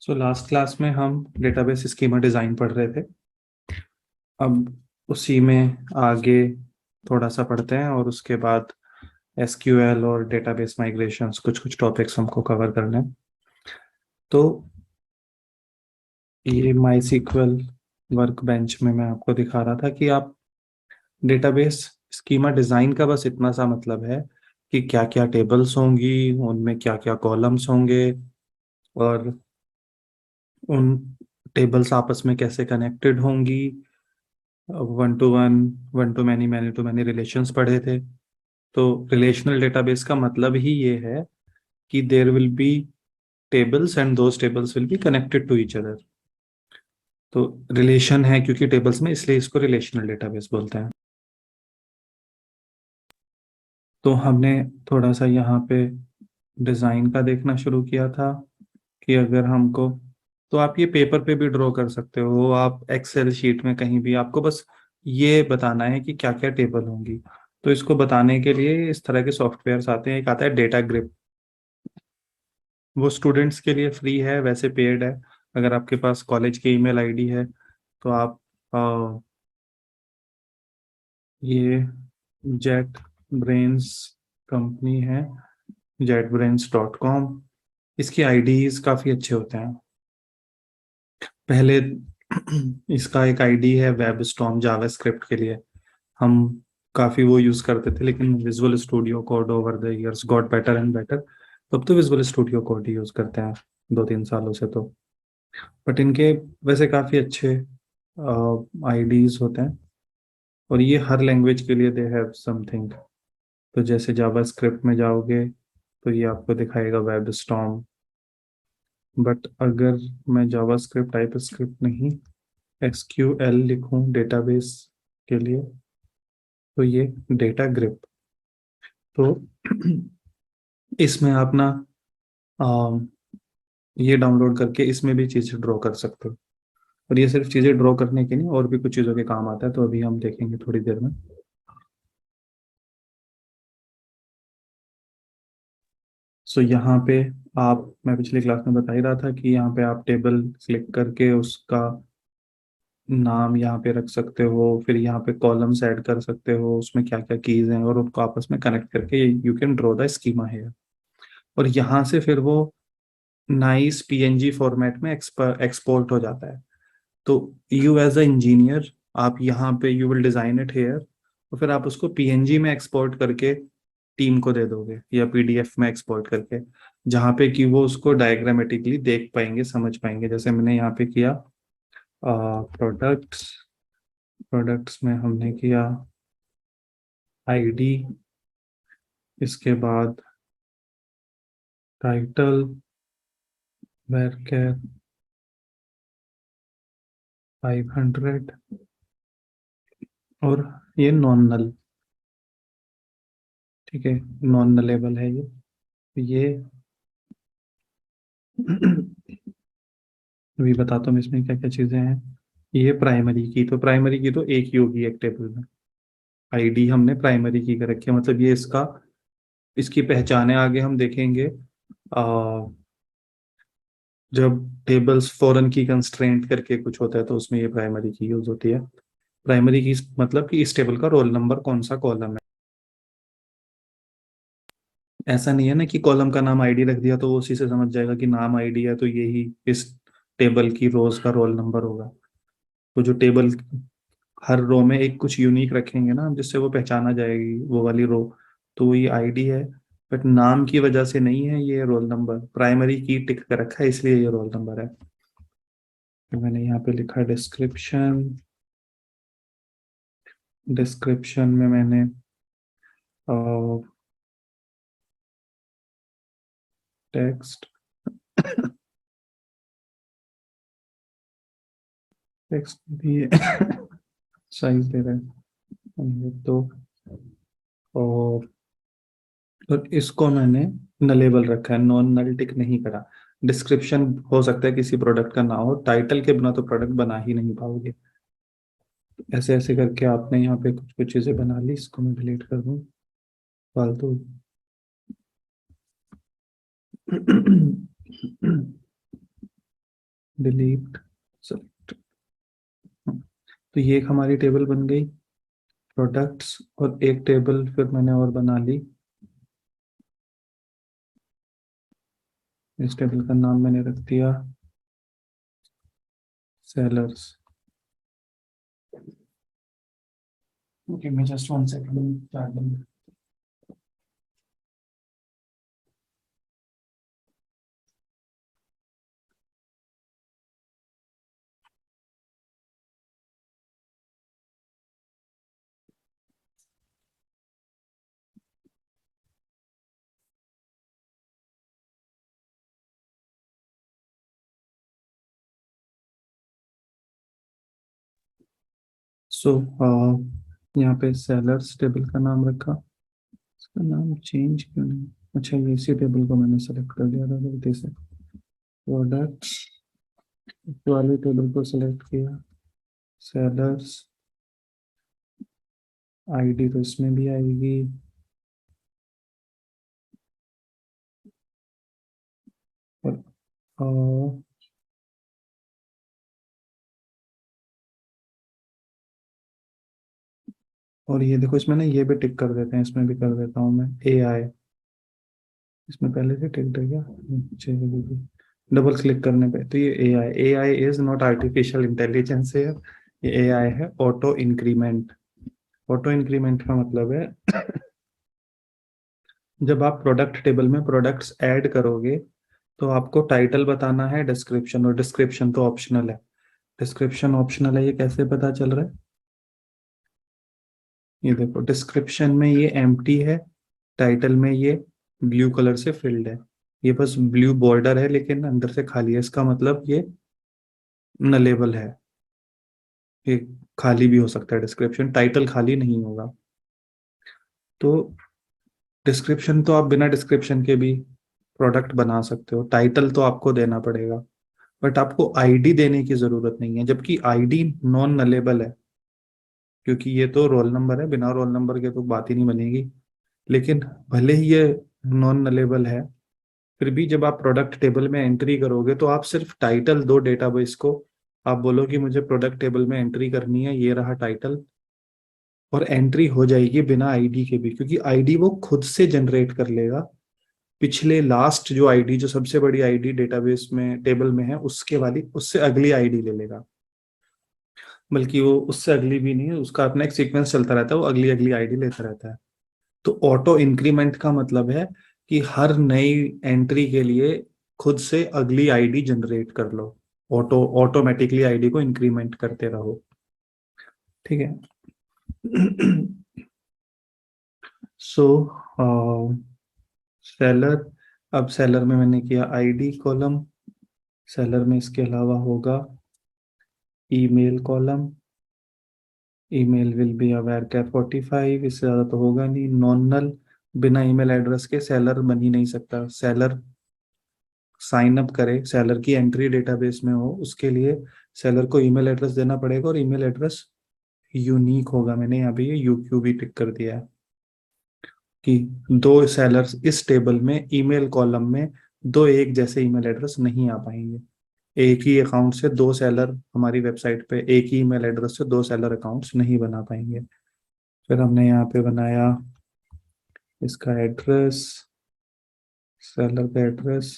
Last class में हम database schema design पढ़ रहे थे। अब उसी में आगे थोड़ा सा पढ़ते हैं और उसके बाद एसक्यूएल और डेटाबेस माइग्रेशंस कुछ कुछ टॉपिक्स हमको कवर करने हैं। तो ये माई सीक्वल वर्क बेंच में मैं आपको दिखा रहा था कि आप डेटाबेस स्कीमा डिज़ाइन का बस इतना सा मतलब है कि क्या क्या टेबल्स होंगी, उनमें क्या क्या कॉलम्स होंगे और उन टेबल्स आपस में कैसे कनेक्टेड होंगी। One to one, one to many, many to many relations पढ़े थे। तो रिलेशनल डेटाबेस का मतलब ही ये है कि there will be tables and those tables will be connected to each other. तो रिलेशन है क्योंकि टेबल्स में, इसलिए इसको रिलेशनल डेटाबेस बोलते हैं। तो हमने थोड़ा सा यहाँ पे डिज़ाइन का देखना शुरू किया था कि अगर हमको, तो आप ये पेपर पे भी ड्रॉ कर सकते हो, आप एक्सेल शीट में कहीं भी, आपको बस ये बताना है कि क्या क्या टेबल होंगी। तो इसको बताने के लिए इस तरह के सॉफ्टवेयर्स आते हैं। एक आता है डेटा ग्रिप, वो स्टूडेंट्स के लिए फ्री है, वैसे पेड है। अगर आपके पास कॉलेज की ईमेल आईडी है तो आप ये जेट ब्रेन्स कंपनी है, jetbrains.com, इसकी आईडीज काफ़ी अच्छे होते हैं। पहले इसका एक आईडी है वेबस्टॉर्म जावास्क्रिप्ट के लिए, हम काफ़ी वो यूज़ करते थे, लेकिन visual studio code over the years got better and better. तो अब तो विजुअल स्टूडियो कोड ही यूज़ करते हैं 2-3 सालों से। तो बट इनके वैसे काफ़ी अच्छे आईडीज होते हैं और ये हर लैंग्वेज के लिए दे हैव समथिंग। तो जैसे जावास्क्रिप्ट में जाओगे तो ये आपको दिखाएगा वेबस्टॉर्म। बट अगर मैं जावास्क्रिप्ट टाइप स्क्रिप्ट नहीं, एसक्यूएल लिखूं डेटाबेस के लिए, तो ये डेटा ग्रिप। तो इसमें आप ना अम, ये डाउनलोड करके इसमें भी चीज़ें ड्रॉ कर सकते हो। और ये सिर्फ चीज़ें ड्रॉ करने की नहीं, और भी कुछ चीज़ों के काम आता है, तो अभी हम देखेंगे थोड़ी देर में। यहाँ पे आप, मैं पिछली क्लास में बता ही रहा था कि यहाँ पे आप टेबल क्लिक करके उसका नाम यहाँ पे रख सकते हो, फिर यहाँ पे कॉलम्स ऐड कर सकते हो, उसमें क्या क्या कीज हैं और उनको आपस में कनेक्ट करके you can draw the schema here. और यहाँ से फिर वो नाइस पीएनजी फॉर्मेट में एक्सपोर्ट हो जाता है। तो यू एज अ इंजीनियर, आप यहाँ पे you will design it here और फिर आप उसको पीएनजी में एक्सपोर्ट करके टीम को दे दोगे, या पीडीएफ में एक्सपोर्ट करके, जहाँ पे कि वो उसको डायग्रामेटिकली देख पाएंगे, समझ पाएंगे। जैसे मैंने यहाँ पे किया प्रोडक्ट्स, प्रोडक्ट्स में हमने किया आईडी, इसके बाद टाइटल, वेरकेर 500, और ये नॉन नल, ठीक है, नॉन नलेबल है ये अभी बताता हूँ इसमें क्या क्या चीजें हैं। ये प्राइमरी की, तो प्राइमरी की तो एक ही होगी एक टेबल में। आईडी हमने प्राइमरी की कर रखी है, मतलब ये इसका, इसकी पहचाने आगे हम देखेंगे। जब टेबल्स फॉरेन की कंस्ट्रेंट करके कुछ होता है तो उसमें ये प्राइमरी की यूज होती है। प्राइमरी की मतलब कि इस टेबल का रोल नंबर कौन सा कॉलम है। ऐसा नहीं है ना कि कॉलम का नाम आईडी रख दिया तो वो उसी से समझ जाएगा कि नाम आईडी है तो यही इस टेबल की रोज का रोल नंबर होगा। तो जो टेबल, हर रो में एक कुछ यूनिक रखेंगे ना जिससे वो पहचाना जाएगी वो वाली रो, तो ये आईडी है। बट नाम की वजह से नहीं है, ये रोल नंबर प्राइमरी की टिक कर रखा है इसलिए ये रोल नंबर है। तो मैंने यहाँ पे लिखा डिस्क्रिप्शन, डिस्क्रिप्शन में मैंने टेक्स्ट, टेक्स्ट भी साइज दे रहे हैं और तो इसको मैंने नलेबल रखा है, नॉन नल टिक नहीं करा। डिस्क्रिप्शन हो सकता है किसी प्रोडक्ट का ना हो, टाइटल के बिना तो प्रोडक्ट बना ही नहीं पाओगे। ऐसे ऐसे करके आपने यहाँ पे कुछ कुछ चीजें बना ली, इसको मैं डिलीट कर दूँ फालतू। Delete select. तो ये एक हमारी टेबल बन गई प्रोडक्ट्स, और एक टेबल फिर मैंने और बना ली। इस टेबल का नाम मैंने रख दिया सेलर्स। ओके, मैं जस्ट 1 सेकंड। सो यहाँ पे सेलर्स टेबल का नाम रखा। इसका नाम चेंज क्यों नहीं? अच्छा, ये इसी टेबल को मैंने सेलेक्ट कर दिया था गलती से। प्रोडक्ट्स वाले टेबल को सेलेक्ट किया, सेलर्स, आईडी तो इसमें भी आएगी। और और ये देखो, इसमें ना ये भी टिक कर देते हैं, इसमें भी कर देता हूँ मैं AI। इसमें पहले से टिक है क्या? चाहिए डबल क्लिक करने पे तो ये AI is not artificial intelligence है, ये AI है ऑटो इंक्रीमेंट। ऑटो इंक्रीमेंट का मतलब है जब आप प्रोडक्ट टेबल में प्रोडक्ट्स ऐड करोगे तो आपको टाइटल बताना है, डिस्क्रिप्शन, और डिस्क्रिप्शन तो ऑप्शनल है। डिस्क्रिप्शन ऑप्शनल है, ये कैसे पता चल रहा है? ये देखो, डिस्क्रिप्शन में ये एम्प्टी है, टाइटल में ये ब्लू कलर से फिल्ड है। ये बस ब्लू बॉर्डर है लेकिन अंदर से खाली है, इसका मतलब ये नलेबल है। ये खाली भी हो सकता है, डिस्क्रिप्शन टाइटल खाली नहीं होगा। तो डिस्क्रिप्शन तो आप बिना डिस्क्रिप्शन के भी प्रोडक्ट बना सकते हो, टाइटल तो आपको देना पड़ेगा। बट आपको आईडी देने की जरूरत नहीं है, जबकि आईडी नॉन नलेबल है, क्योंकि ये तो रोल नंबर है, बिना रोल नंबर के तो बात ही नहीं बनेगी। लेकिन भले ही ये नॉन नलेबल है, फिर भी जब आप प्रोडक्ट टेबल में एंट्री करोगे तो आप सिर्फ टाइटल दो डेटाबेस को। आप बोलो कि मुझे प्रोडक्ट टेबल में एंट्री करनी है, ये रहा टाइटल, और एंट्री हो जाएगी बिना आईडी के भी, क्योंकि आईडी वो खुद से जनरेट कर लेगा। पिछले लास्ट जो आईडी, जो सबसे बड़ी आईडी डेटाबेस में टेबल में है, उसके वाली उससे अगली आईडी ले लेगा। बल्कि वो उससे अगली भी नहीं है, उसका अपना एक सीक्वेंस चलता रहता है, वो अगली अगली आईडी लेता रहता है। तो ऑटो इंक्रीमेंट का मतलब है कि हर नई एंट्री के लिए खुद से अगली आईडी जनरेट कर लो। ऑटोमेटिकली आईडी को इंक्रीमेंट करते रहो। ठीक है। सो सेलर, अब सेलर में मैंने किया आईडी कॉलम। सेलर में इसके अलावा होगा email column. Email will be aware care 45, इससे ज़्यादा तो होगा नहीं, नॉन नल। बिना ईमेल एड्रेस के सेलर बन ही नहीं सकता। सेलर साइन अप करे, सेलर की एंट्री डेटाबेस में हो, उसके लिए सेलर को ईमेल एड्रेस देना पड़ेगा, और ईमेल एड्रेस यूनिक होगा। मैंने यहाँ पे ये यूक्यू भी टिक कर दिया है कि दो सेलर्स इस टेबल में ईमेल कॉलम में दो एक जैसे ईमेल एड्रेस नहीं आ पाएंगे। एक ही अकाउंट से दो सेलर हमारी वेबसाइट पे एक ही ईमेल एड्रेस से दो सेलर अकाउंट्स नहीं बना पाएंगे। फिर हमने यहाँ पे बनाया इसका एड्रेस, सेलर का एड्रेस,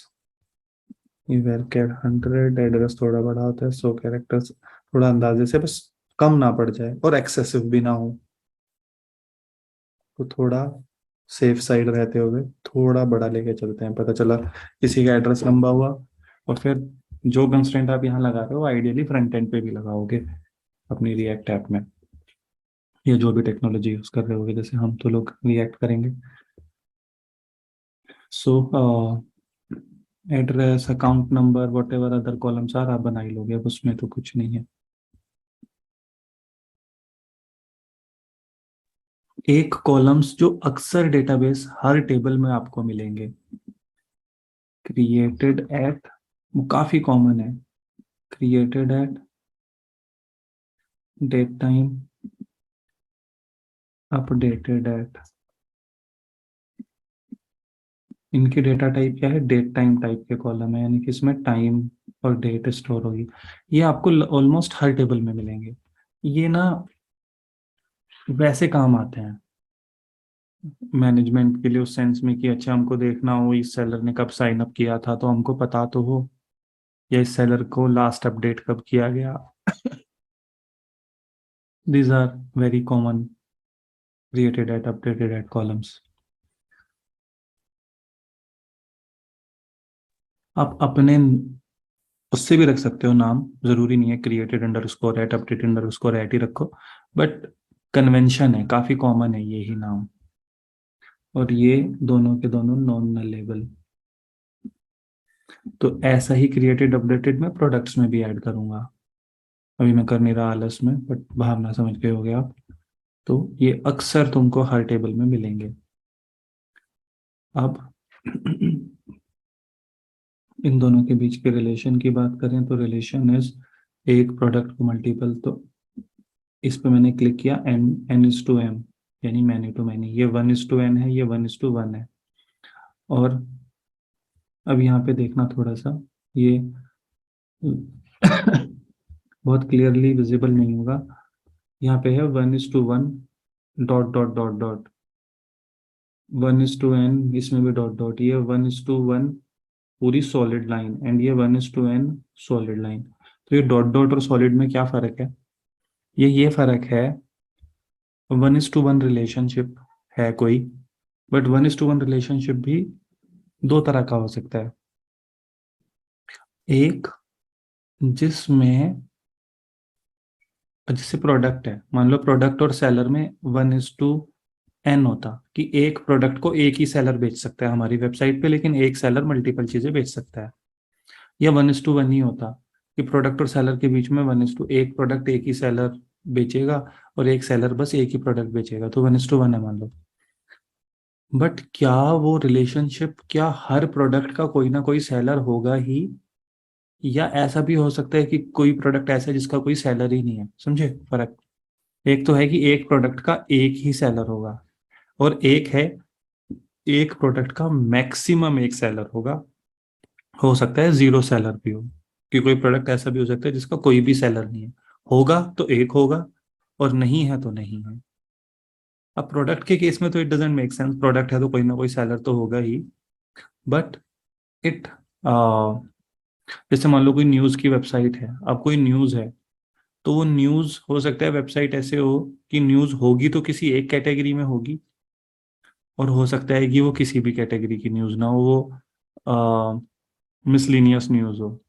ये वेलकेड 100। एड्रेस थोड़ा बड़ा होता है, 100 कैरेक्टर्स, थोड़ा अंदाजे से बस कम ना पड़ जाए और एक्सेसिव भी ना हो, तो थोड़ा सेफ साइड रहते हुए थोड़ा बड़ा लेके चलते हैं। पता चला किसी का एड्रेस लंबा हुआ, और फिर जो कंस्ट्रेंट आप यहाँ लगा रहे हो आइडियली फ्रंट एंड पे भी लगाओगे अपनी रिएक्ट ऐप में, या जो भी टेक्नोलॉजी यूज कर रहे होगे, जैसे हम तो लोग रिएक्ट करेंगे। So address, account number, whatever other column सारा आप बना ही लोगे, अब उसमें तो कुछ नहीं है। एक कॉलम्स जो अक्सर डेटाबेस हर टेबल में आपको मिलेंगे, क्रिएटेड एट, वो काफी कॉमन है, created at date time, updated at. इनकी डेटा टाइप क्या है, डेट टाइम टाइप के कॉलम है, यानी कि इसमें टाइम और डेट स्टोर होगी। ये आपको ऑलमोस्ट हर टेबल में मिलेंगे। ये ना वैसे काम आते हैं मैनेजमेंट के लिए, उस सेंस में कि अच्छा हमको देखना हो इस सेलर ने कब साइन अप किया था, तो हमको पता तो हो, या इस सेलर को लास्ट अपडेट कब किया गया। These are very common created at updated at columns. आप अपने उससे भी रख सकते हो नाम, जरूरी नहीं है created underscore at updated underscore at ही रखो, बट कन्वेंशन है, काफी कॉमन है यही नाम। और ये दोनों के दोनों नॉन नलेबल। तो ऐसा ही क्रिएटेड अपडेटेड में प्रोडक्ट्स में भी ऐड करूंगा। अभी मैं कर नहीं रहा आलस में, बट भावना समझ गए होगे आप। तो ये अक्सर तुमको हर टेबल में मिलेंगे। अब इन दोनों के बीच के रिलेशन की बात करें तो रिलेशन इज एक प्रोडक्ट को मल्टीपल। तो इस पे मैंने क्लिक किया, N N is to M, यानी मैनी टू मैनी। ये वन इज टू एन है, ये वन इज टू वन है। और अब यहाँ पे देखना थोड़ा सा, ये बहुत क्लियरली विजिबल नहीं होगा। यहाँ पे है one is to one dot dot dot dot, one is to N, इसमें भी डॉट डॉट, ये वन इज टू वन पूरी सॉलिड लाइन, एंड ये one is to N solid line. तो ये डॉट डॉट और सॉलिड में क्या फर्क है, ये फर्क है। One is to one relationship है कोई, but one is to one relationship भी दो तरह का हो सकता है। एक जिसमें, जैसे प्रोडक्ट है, मान लो प्रोडक्ट और सेलर में वन इज टू एन होता, कि एक प्रोडक्ट को एक ही सेलर बेच सकता है हमारी वेबसाइट पे, लेकिन एक सेलर मल्टीपल चीजें बेच सकता है। या वन इज टू वन ही होता, कि प्रोडक्ट और सेलर के बीच में वन इज टू, एक प्रोडक्ट एक ही सेलर बेचेगा और एक सेलर बस एक ही प्रोडक्ट बेचेगा, तो वन इज टू वन है मान लो। बट क्या वो रिलेशनशिप, क्या हर प्रोडक्ट का कोई ना कोई सेलर होगा ही, या ऐसा भी हो सकता है कि कोई प्रोडक्ट ऐसा है जिसका कोई सेलर ही नहीं है? समझे फर्क? एक तो है कि एक प्रोडक्ट का एक ही सेलर होगा, और एक है एक प्रोडक्ट का मैक्सिमम एक सेलर होगा। हो सकता है जीरो सेलर भी हो, कि कोई प्रोडक्ट ऐसा भी हो सकता है जिसका कोई भी सेलर नहीं है। होगा तो एक होगा, और नहीं है तो नहीं है। अब प्रोडक्ट के केस में तो it doesn't make sense, product है तो कोई ना कोई सेलर तो होगा ही। बट इट, जैसे मान लो कोई न्यूज़ की वेबसाइट है, अब कोई न्यूज़ है, तो वो न्यूज़ हो सकता है वेबसाइट ऐसे हो कि न्यूज़ होगी तो किसी एक कैटेगरी में होगी, और हो सकता है कि वो किसी भी कैटेगरी की न्यूज़ ना हो, वो मिसलिनियस न्यूज़ हो,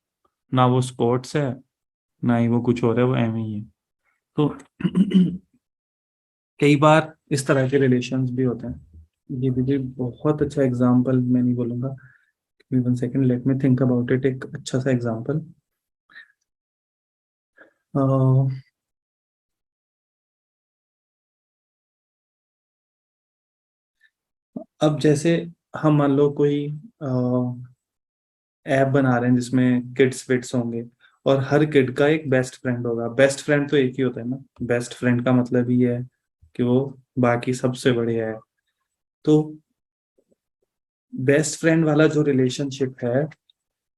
ना वो स्पोर्ट्स है, ना ही वो कुछ और है, वो एम ही है। तो कई बार इस तरह के रिलेशंस भी होते हैं। ये भी बहुत अच्छा एग्जांपल मैं नहीं बोलूंगा, one second let me think about it, एक अच्छा सा एग्जांपल। अब जैसे हम मान लो कोई ऐप बना रहे हैं जिसमें किड्स विड्स होंगे, और हर किड का एक बेस्ट फ्रेंड होगा। बेस्ट फ्रेंड तो एक ही होता है ना, बेस्ट फ्रेंड का मतलब ही है कि वो बाकी सबसे बढ़िया है। तो बेस्ट फ्रेंड वाला जो रिलेशनशिप है,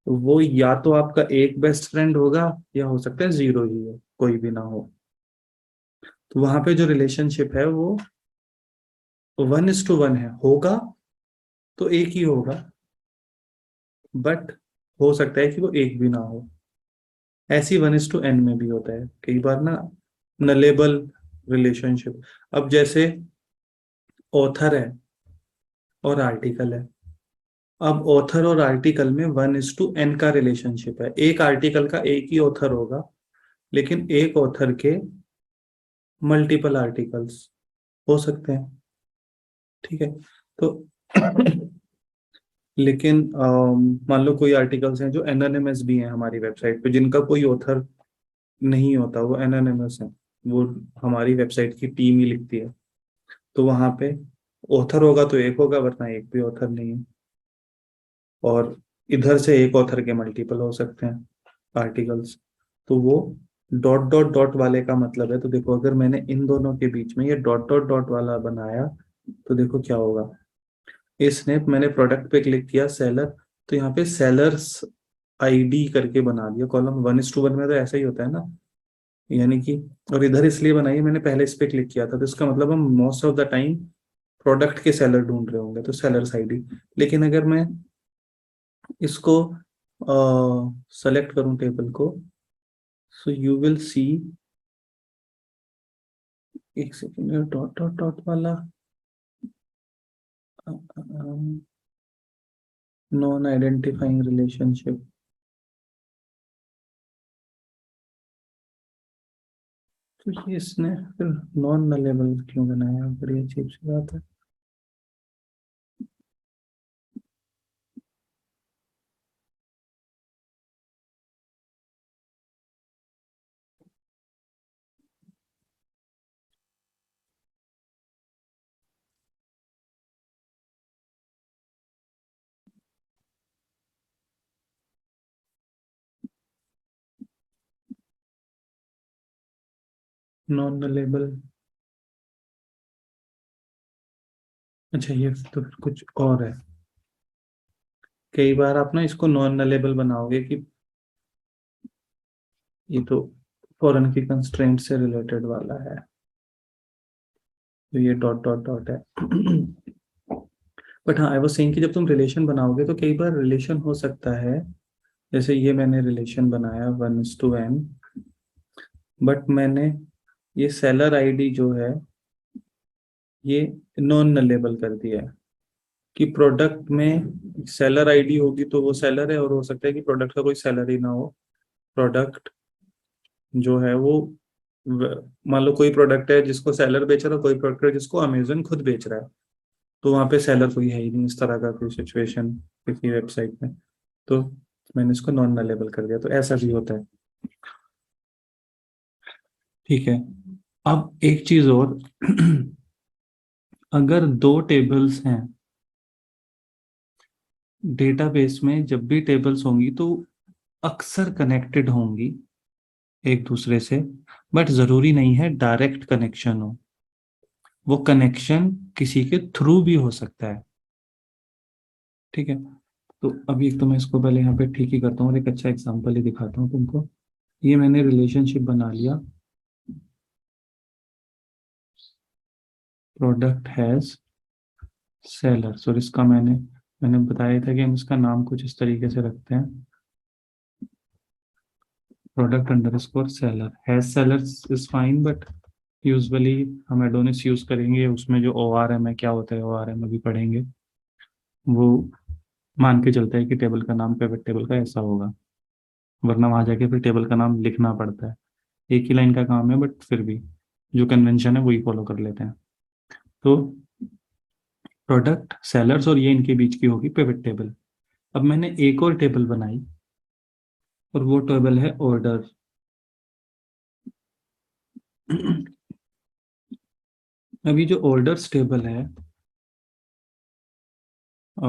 वो या तो आपका एक बेस्ट फ्रेंड होगा, या हो सकता है जीरो ही हो, कोई भी ना हो। तो वहां पे जो रिलेशनशिप है वो वन इज टू वन है, होगा तो एक ही होगा, बट हो सकता है कि वो एक भी ना हो। ऐसी वन इज टू एन में भी होता है कई बार ना, नलेबल रिलेशनशिप। अब जैसे ऑथर है और आर्टिकल है। अब ऑथर और आर्टिकल में वन इज टू एन का रिलेशनशिप है, एक आर्टिकल का एक ही ऑथर होगा, लेकिन एक ऑथर के मल्टीपल आर्टिकल्स हो सकते हैं। ठीक है। तो लेकिन मान लो कोई आर्टिकल्स हैं जो एनोनिमस भी हैं हमारी वेबसाइट पे, जिनका कोई ऑथर नहीं होता, वो एनोनिमस है, वो हमारी वेबसाइट की टीम ही लिखती है। तो वहां पे ऑथर होगा तो एक होगा, वरना एक भी ऑथर नहीं है। और इधर से एक ऑथर के मल्टीपल हो सकते हैं आर्टिकल्स। तो वो डॉट डॉट डॉट वाले का मतलब है, तो देखो अगर मैंने इन दोनों के बीच में ये डॉट डॉट डॉट वाला बनाया, तो देखो क्या होगा। इसने, मैंने प्रोडक्ट पे क्लिक किया सेलर, तो यहाँ पे सेलर्स आईडी करके बना दिया कॉलम। 1:1 में तो ऐसा ही होता है ना, यानी कि, और इधर इसलिए बनाई, मैंने पहले इस पे क्लिक किया था, तो इसका मतलब हम most of the time product के सेलर ढूंढ रहे होंगे, तो सेलर्स आईडी। लेकिन अगर मैं इसको सेलेक्ट करूं टेबल को, सो यू विल सी, एक सेकेंड, डॉट डॉट डॉट वाला नॉन आइडेंटिफाइंग रिलेशनशिप, तो ये इसने फिर नॉन नलेबल क्यों बनाया, बड़ी अजीब सी बात है। नॉन नलेबल, अच्छा ये तो फिर कुछ और है। कई बार आप ना इसको नॉन नलेबल बनाओगे कि ये तो फॉरेन की कंस्ट्रेंट से रिलेटेड वाला है, तो ये डॉट डॉट डॉट है। बट हाँ, आई वाज सेइंग कि जब तुम रिलेशन बनाओगे तो कई बार रिलेशन हो सकता है, जैसे ये मैंने रिलेशन बनाया 1:n, बट मैंने ये सेलर आईडी जो है ये नॉन नलेबल कर दिया है, कि प्रोडक्ट में सेलर आईडी होगी तो वो सेलर है, और हो सकता है कि प्रोडक्ट का कोई सेलर ही ना हो। प्रोडक्ट जो है वो, मान लो कोई प्रोडक्ट है जिसको सेलर बेच रहा है, कोई प्रोडक्ट है जिसको अमेजन खुद बेच रहा है, तो वहां पे सेलर कोई है ही नहीं, इस तरह का कोई सिचुएशन किसी वेबसाइट में, तो मैंने इसको नॉन अवेलेबल कर दिया, तो ऐसा भी होता है। ठीक है, अब एक चीज और, अगर दो टेबल्स हैं डेटाबेस में, जब भी टेबल्स होंगी तो अक्सर कनेक्टेड होंगी एक दूसरे से, बट जरूरी नहीं है डायरेक्ट कनेक्शन हो, वो कनेक्शन किसी के थ्रू भी हो सकता है। ठीक है, तो अभी एक तो मैं इसको पहले यहाँ पे ठीक ही करता हूँ और एक अच्छा एग्जांपल ही दिखाता हूँ तुमको। ये मैंने रिलेशनशिप बना लिया, प्रोडक्ट हैज सेलर्स, और इसका मैंने मैंने बताया था कि हम इसका नाम कुछ इस तरीके से रखते हैं, product underscore seller. Has sellers is fine, but usually हम एडोनिस यूज करेंगे, उसमें जो ओ आर एम है, क्या होता है ओ आर एम अभी पढ़ेंगे, वो मान के चलता है कि टेबल का नाम पिवट टेबल का ऐसा होगा, वरना वहां जाके फिर टेबल का नाम लिखना पड़ता है। एक ही लाइन का काम है, बट फिर भी जो कन्वेंशन है वही फॉलो कर लेते हैं। तो प्रोडक्ट सेलर्स और ये इनके बीच की होगी पिवट टेबल। अब मैंने एक और टेबल बनाई, और वो टेबल है ऑर्डर। अभी जो ऑर्डर्स टेबल है, अ,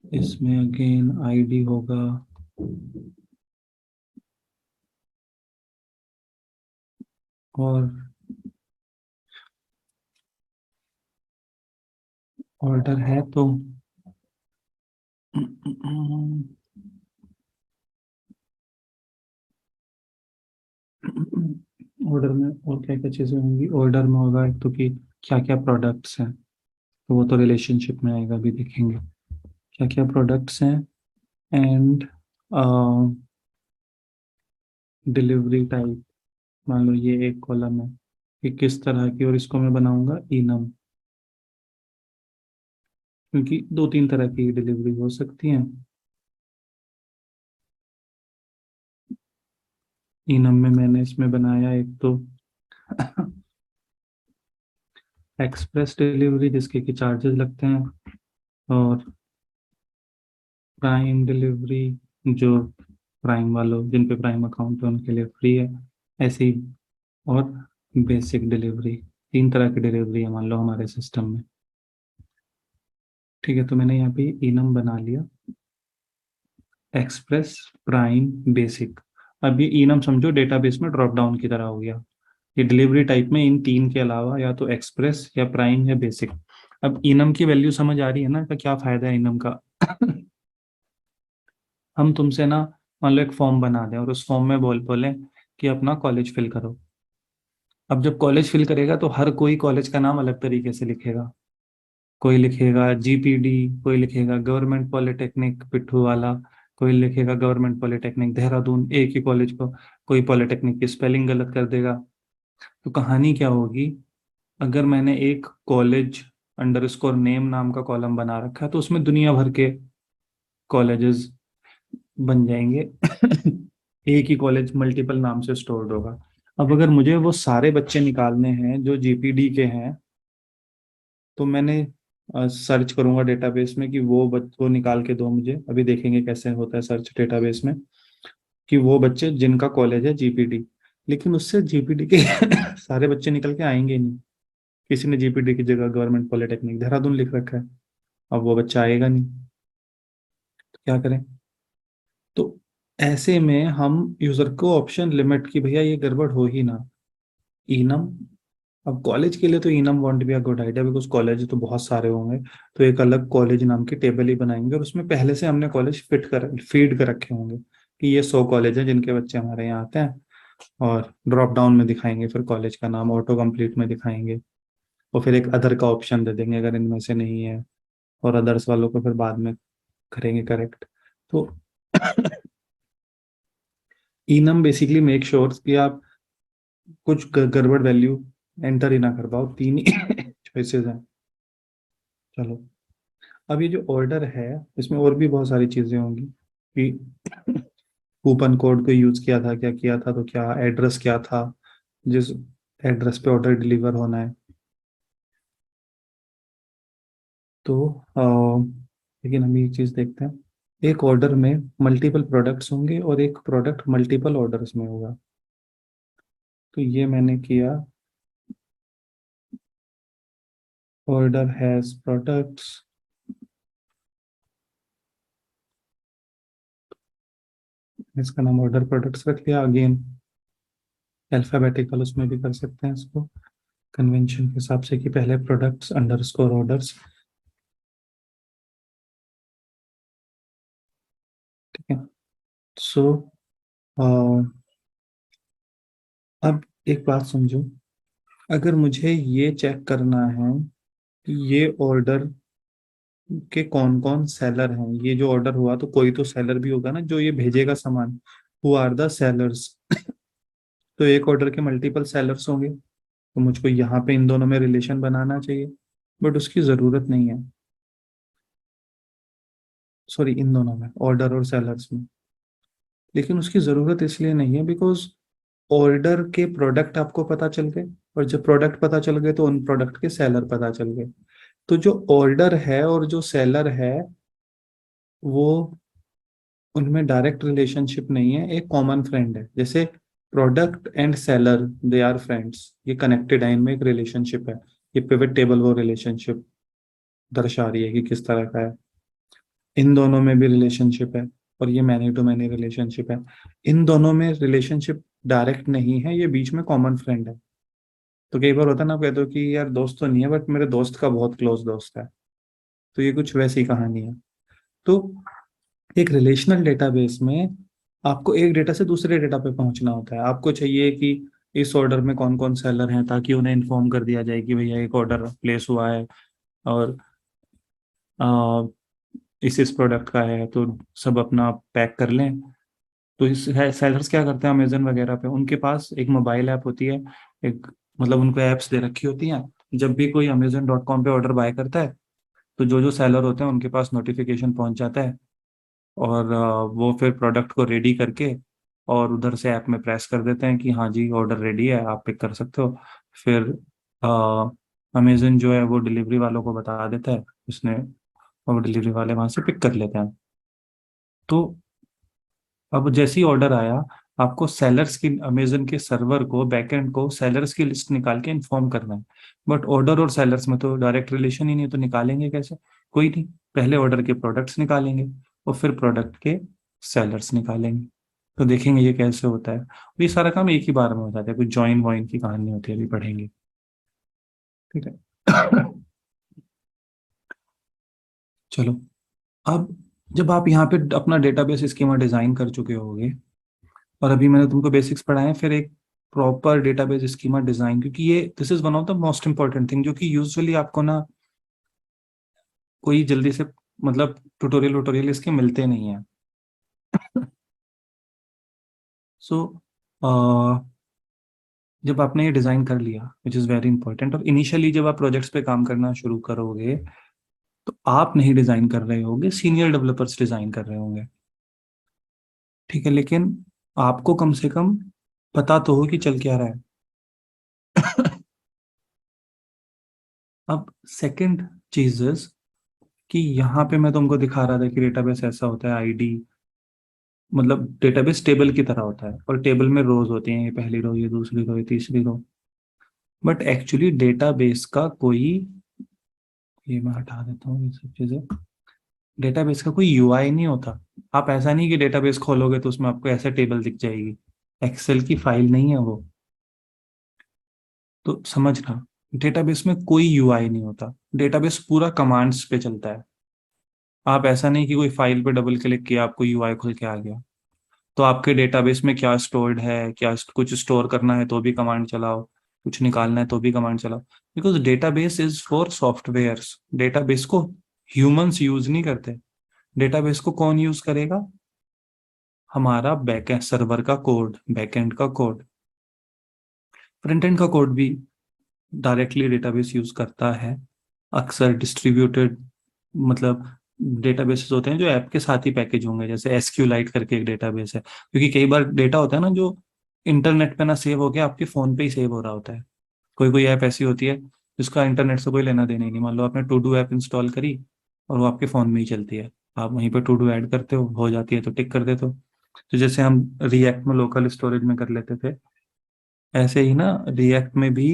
इसमें अगेन आईडी होगा, और ऑर्डर है तो ऑर्डर में और क्या क्या चीज़ें होंगी, ऑर्डर में होगा एक तो कि क्या क्या प्रोडक्ट्स हैं, तो वो तो रिलेशनशिप में आएगा, अभी देखेंगे क्या क्या प्रोडक्ट्स हैं। एंड डिलीवरी टाइप, मान लो ये एक कॉलम है कि किस तरह की, और इसको मैं बनाऊंगा इनम, क्योंकि दो तीन तरह की डिलीवरी हो सकती है। इनम में मैंने इसमें बनाया एक तो एक्सप्रेस डिलीवरी, जिसके कि चार्जेस लगते हैं, और प्राइम डिलीवरी, जो प्राइम वालों जिन पे प्राइम अकाउंट है उनके लिए फ्री है, ऐसे ही। और बेसिक डिलीवरी, तीन तरह की डिलीवरी है मान लो हमारे सिस्टम में। ठीक है, तो मैंने यहाँ पे इनम बना लिया, एक्सप्रेस, प्राइम, बेसिक। अब ये इनम समझो डेटाबेस में ड्रॉप डाउन की तरह हो गया, ये डिलीवरी टाइप में इन तीन के अलावा या तो एक्सप्रेस या प्राइम या बेसिक। अब इनम की वैल्यू समझ आ रही है ना, का क्या फायदा है इनम का? हम तुमसे ना, मान लो एक फॉर्म बना दें और उस फॉर्म में बोले कि अपना कॉलेज फिल करो। अब जब कॉलेज फिल करेगा तो हर कोई कॉलेज का नाम अलग तरीके से लिखेगा। कोई लिखेगा जीपीडी, कोई लिखेगा गवर्नमेंट पॉलिटेक्निक पिट्ठू वाला, कोई लिखेगा गवर्नमेंट पॉलिटेक्निक देहरादून, एक ही कॉलेज को। कोई पॉलिटेक्निक की स्पेलिंग गलत कर देगा। तो कहानी क्या होगी? अगर मैंने एक कॉलेज अंडरस्कोर नेम नाम का कॉलम बना रखा है तो उसमें दुनिया भर के कॉलेजेस बन जाएंगे। एक ही कॉलेज मल्टीपल नाम से स्टोर्ड होगा। अब अगर मुझे वो सारे बच्चे निकालने हैं जो जीपीडी के हैं, तो मैंने सर्च करूंगा डेटाबेस में कि वो निकाल के दो मुझे। अभी देखेंगे कैसे होता है सर्च डेटाबेस में, कि वो बच्चे जिनका कॉलेज है जीपीडी। लेकिन उससे जीपीडी के सारे बच्चे निकल के आएंगे ही नहीं। किसी ने जीपीडी की जगह गवर्नमेंट पॉलिटेक्निक देहरादून लिख रखा है, अब वो बच्चा आएगा नहीं। तो क्या करें? तो ऐसे में हम यूजर को ऑप्शन लिमिट की, भैया ये गड़बड़ हो ही ना, इनम। अब कॉलेज के लिए तो enum want be a good idea, because college तो बहुत सारे होंगे। तो एक अलग कॉलेज नाम की टेबल ही बनाएंगे और उसमें पहले से हमने कॉलेज फीड कर रखे होंगे कि ये 100 कॉलेज हैं जिनके बच्चे हमारे यहाँ आते हैं। और ड्रॉप डाउन में दिखाएंगे फिर कॉलेज का नाम, ऑटो कंप्लीट में दिखाएंगे। और फिर एक अदर का ऑप्शन दे देंगे अगर इनमें से नहीं है, और अदर्स वालों को फिर बाद में करेंगे करेक्ट। तो इनम बेसिकली मेक श्योर कि आप कुछ गड़बड़ वैल्यू एंटर ही ना कर पाओ। तीन ही चॉइसेस हैं। चलो, अब ये जो ऑर्डर है इसमें और भी बहुत सारी चीजें होंगी कि कूपन कोड को यूज किया था, क्या किया था, तो क्या एड्रेस क्या था, जिस एड्रेस पे ऑर्डर डिलीवर होना है। तो लेकिन हम एक चीज देखते हैं, एक ऑर्डर में मल्टीपल प्रोडक्ट्स होंगे और एक प्रोडक्ट मल्टीपल ऑर्डर्स में होगा। तो ये मैंने किया, ऑर्डर हैज प्रोडक्ट्स, इसका नाम ऑर्डर प्रोडक्ट्स रख लिया। अगेन अल्फाबेटिकल उसमें भी कर सकते हैं इसको, कन्वेंशन के हिसाब से कि पहले प्रोडक्ट्स अंडरस्कोर ऑर्डर्स। ठीक है। सो अब एक बात समझो, अगर मुझे ये चेक करना है कि ये ऑर्डर के कौन कौन सेलर हैं, ये जो ऑर्डर हुआ तो कोई तो सेलर भी होगा ना जो ये भेजेगा सामान। Who are the sellers? तो एक ऑर्डर के मल्टीपल सेलर्स होंगे, तो मुझको यहाँ पे इन दोनों में रिलेशन बनाना चाहिए, बट उसकी जरूरत नहीं है। सॉरी, इन दोनों में, ऑर्डर और सेलर्स में। लेकिन उसकी जरूरत इसलिए नहीं है बिकॉज ऑर्डर के प्रोडक्ट आपको पता चल गए, और जब प्रोडक्ट पता चल गए तो उन प्रोडक्ट के सेलर पता चल गए। तो जो ऑर्डर है और जो सेलर है वो, उनमें डायरेक्ट रिलेशनशिप नहीं है, एक कॉमन फ्रेंड है। जैसे product and seller they are friends, ये कनेक्टेड है, इनमें एक रिलेशनशिप है। ये पिवट टेबल वो रिलेशनशिप दर्शा रही है कि किस तरह का है। इन दोनों में भी रिलेशनशिप है, और ये मैनी टू मैनी रिलेशनशिप है। इन दोनों में रिलेशनशिप डायरेक्ट नहीं है, ये बीच में कॉमन फ्रेंड है। तो कई बार होता है ना, आप कहते हो कि यार दोस्त तो नहीं है बट मेरे दोस्त का बहुत क्लोज दोस्त है। तो ये कुछ वैसी कहानी है। तो एक रिलेशनल डेटाबेस में आपको एक डेटा से दूसरे डेटा पे पहुंचना होता है। आपको चाहिए कि इस ऑर्डर में कौन कौन सेलर हैं, ताकि उन्हें इन्फॉर्म कर दिया जाए कि भैया एक ऑर्डर प्लेस हुआ है और आ, इस प्रोडक्ट का है, तो सब अपना पैक कर लें। तो इस सेलर्स क्या करते हैं, अमेजन वगैरह पे उनके पास एक मोबाइल ऐप होती है, एक, मतलब उनको ऐप्स दे रखी होती हैं। जब भी कोई अमेजन.com पे ऑर्डर बाय करता है तो जो जो सेलर होते हैं उनके पास नोटिफिकेशन पहुंच जाता है, और वो फिर प्रोडक्ट को रेडी करके और उधर से ऐप में प्रेस कर देते हैं कि हाँ जी ऑर्डर रेडी है, आप पिक कर सकते हो। फिर अमेजन जो है वो डिलीवरी वालों को बता देता है उसने, और डिलीवरी वाले वहां से पिक कर लेते हैं। तो अब जैसे ही ऑर्डर आया, आपको सेलर्स की, अमेजन के सर्वर को, बैकएंड को सेलर्स की लिस्ट निकाल के इन्फॉर्म करना है। बट ऑर्डर और सेलर्स में तो डायरेक्ट रिलेशन ही नहीं, तो निकालेंगे कैसे? कोई नहीं, पहले ऑर्डर के प्रोडक्ट्स निकालेंगे और फिर प्रोडक्ट के सेलर्स निकालेंगे। तो देखेंगे ये कैसे होता है। और ये सारा काम एक ही बार में हो जाता है, कुछ जॉइन वॉइन की कहानी होती है, अभी पढ़ेंगे। ठीक है। चलो, अब जब आप यहाँ पे अपना डेटाबेस स्कीमा डिजाइन कर चुके होगे, और अभी मैंने तुमको बेसिक्स पढ़ाए, फिर एक प्रॉपर डेटाबेस स्कीमा डिजाइन, क्योंकि ये this is one of the most important thing, जो कि यूजुअली आपको ना कोई जल्दी से, मतलब ट्यूटोरियल वटोरियल इसके मिलते नहीं है। सो जब आपने ये डिजाइन कर लिया, विच इज़ वेरी इंपॉर्टेंट, और इनिशियली जब आप प्रोजेक्ट्स पे काम करना शुरू करोगे, तो आप नहीं डिजाइन कर रहे होगे, सीनियर डेवलपर्स डिजाइन कर रहे होंगे। ठीक है, लेकिन आपको कम से कम पता तो हो कि चल क्या रहा है। अब सेकंड चीजेस, कि यहाँ पे मैं तुमको दिखा रहा था कि डेटाबेस ऐसा होता है, आईडी मतलब डेटाबेस टेबल की तरह होता है, और टेबल में रोज होती हैं, ये पहली रो, ये दूसरी रो, ये तीसरी रो। बट एक्चुअली डेटाबेस का कोई, ये मैं हटा देता हूँ ये सब चीजें, डेटाबेस का कोई यूआई नहीं होता। आप ऐसा नहीं कि डेटाबेस खोलोगे तो उसमें आपको ऐसे टेबल दिख जाएगी, एक्सेल की फाइल नहीं है वो। तो समझना, डेटाबेस में कोई यूआई नहीं होता, डेटाबेस पूरा कमांड्स पे चलता है। आप ऐसा नहीं कि कोई फाइल पे डबल क्लिक किया आपको यूआई खुल के आ गया। तो आपके डेटाबेस में क्या स्टोर्ड है, क्या कुछ स्टोर करना है तो भी कमांड चलाओ, कुछ निकालना है तो भी कमांड चलाओ। Because database is for softwares, database को ह्यूमंस यूज नहीं करते। डेटाबेस को कौन यूज करेगा? हमारा बैकएंड सर्वर का कोड, बैकएंड का कोड। फ्रंट एंड का कोड भी डायरेक्टली डेटाबेस यूज करता है। अक्सर डिस्ट्रीब्यूटेड, मतलब डेटाबेसेस होते हैं जो ऐप के साथ ही पैकेज होंगे, जैसे एसक्यूलाइट करके एक डेटाबेस है, क्योंकि कई बार डेटा होता है ना जो इंटरनेट पे ना सेव हो गया, आपके फोन पे ही सेव हो रहा होता है। कोई कोई ऐप ऐसी होती है जिसका इंटरनेट से कोई लेना देना ही नहीं। मान लो आपने टू डू ऐप इंस्टॉल करी, और वो आपके फोन में ही चलती है, आप वहीं पे टू डू ऐड करते हो जाती है तो टिक कर देते हो। तो जैसे हम रिएक्ट में लोकल स्टोरेज में कर लेते थे, ऐसे ही ना रिएक्ट में भी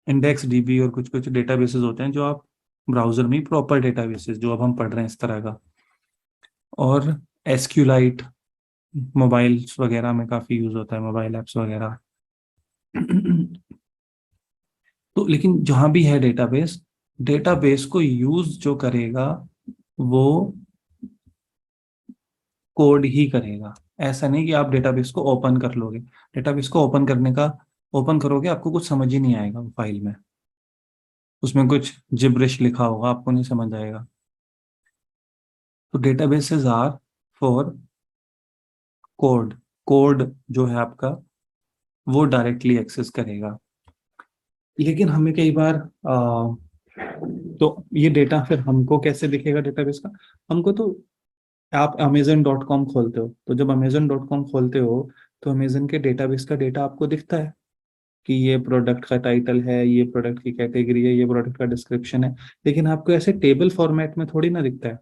इंडेक्स डीबी और कुछ कुछ डेटाबेसेस होते हैं जो आप ब्राउजर में, प्रॉपर डेटाबेसेस जो अब हम पढ़ रहे हैं इस तरह का। और एसक्यूलाइट मोबाइल्स वगैरह में काफी यूज होता है, मोबाइल एप्स वगैरह। तो लेकिन जहां भी है डेटाबेस, डेटाबेस को यूज जो करेगा वो कोड ही करेगा। ऐसा नहीं कि आप डेटाबेस को ओपन कर लोगे, डेटाबेस को ओपन करने का, ओपन करोगे आपको कुछ समझ ही नहीं आएगा वो फाइल में, उसमें कुछ जिब्रिश लिखा होगा, आपको नहीं समझ आएगा। तो databases are for code, code जो है आपका वो डायरेक्टली एक्सेस करेगा। लेकिन हमें कई बार तो ये डेटा फिर हमको कैसे दिखेगा डेटाबेस का? हमको तो, आप amazon.com खोलते हो, तो जब amazon.com खोलते हो तो अमेजन के डेटाबेस का डेटा आपको दिखता है, कि ये प्रोडक्ट का टाइटल है, ये प्रोडक्ट की कैटेगरी है, ये प्रोडक्ट का डिस्क्रिप्शन है। लेकिन आपको ऐसे टेबल फॉर्मेट में थोड़ी ना दिखता है।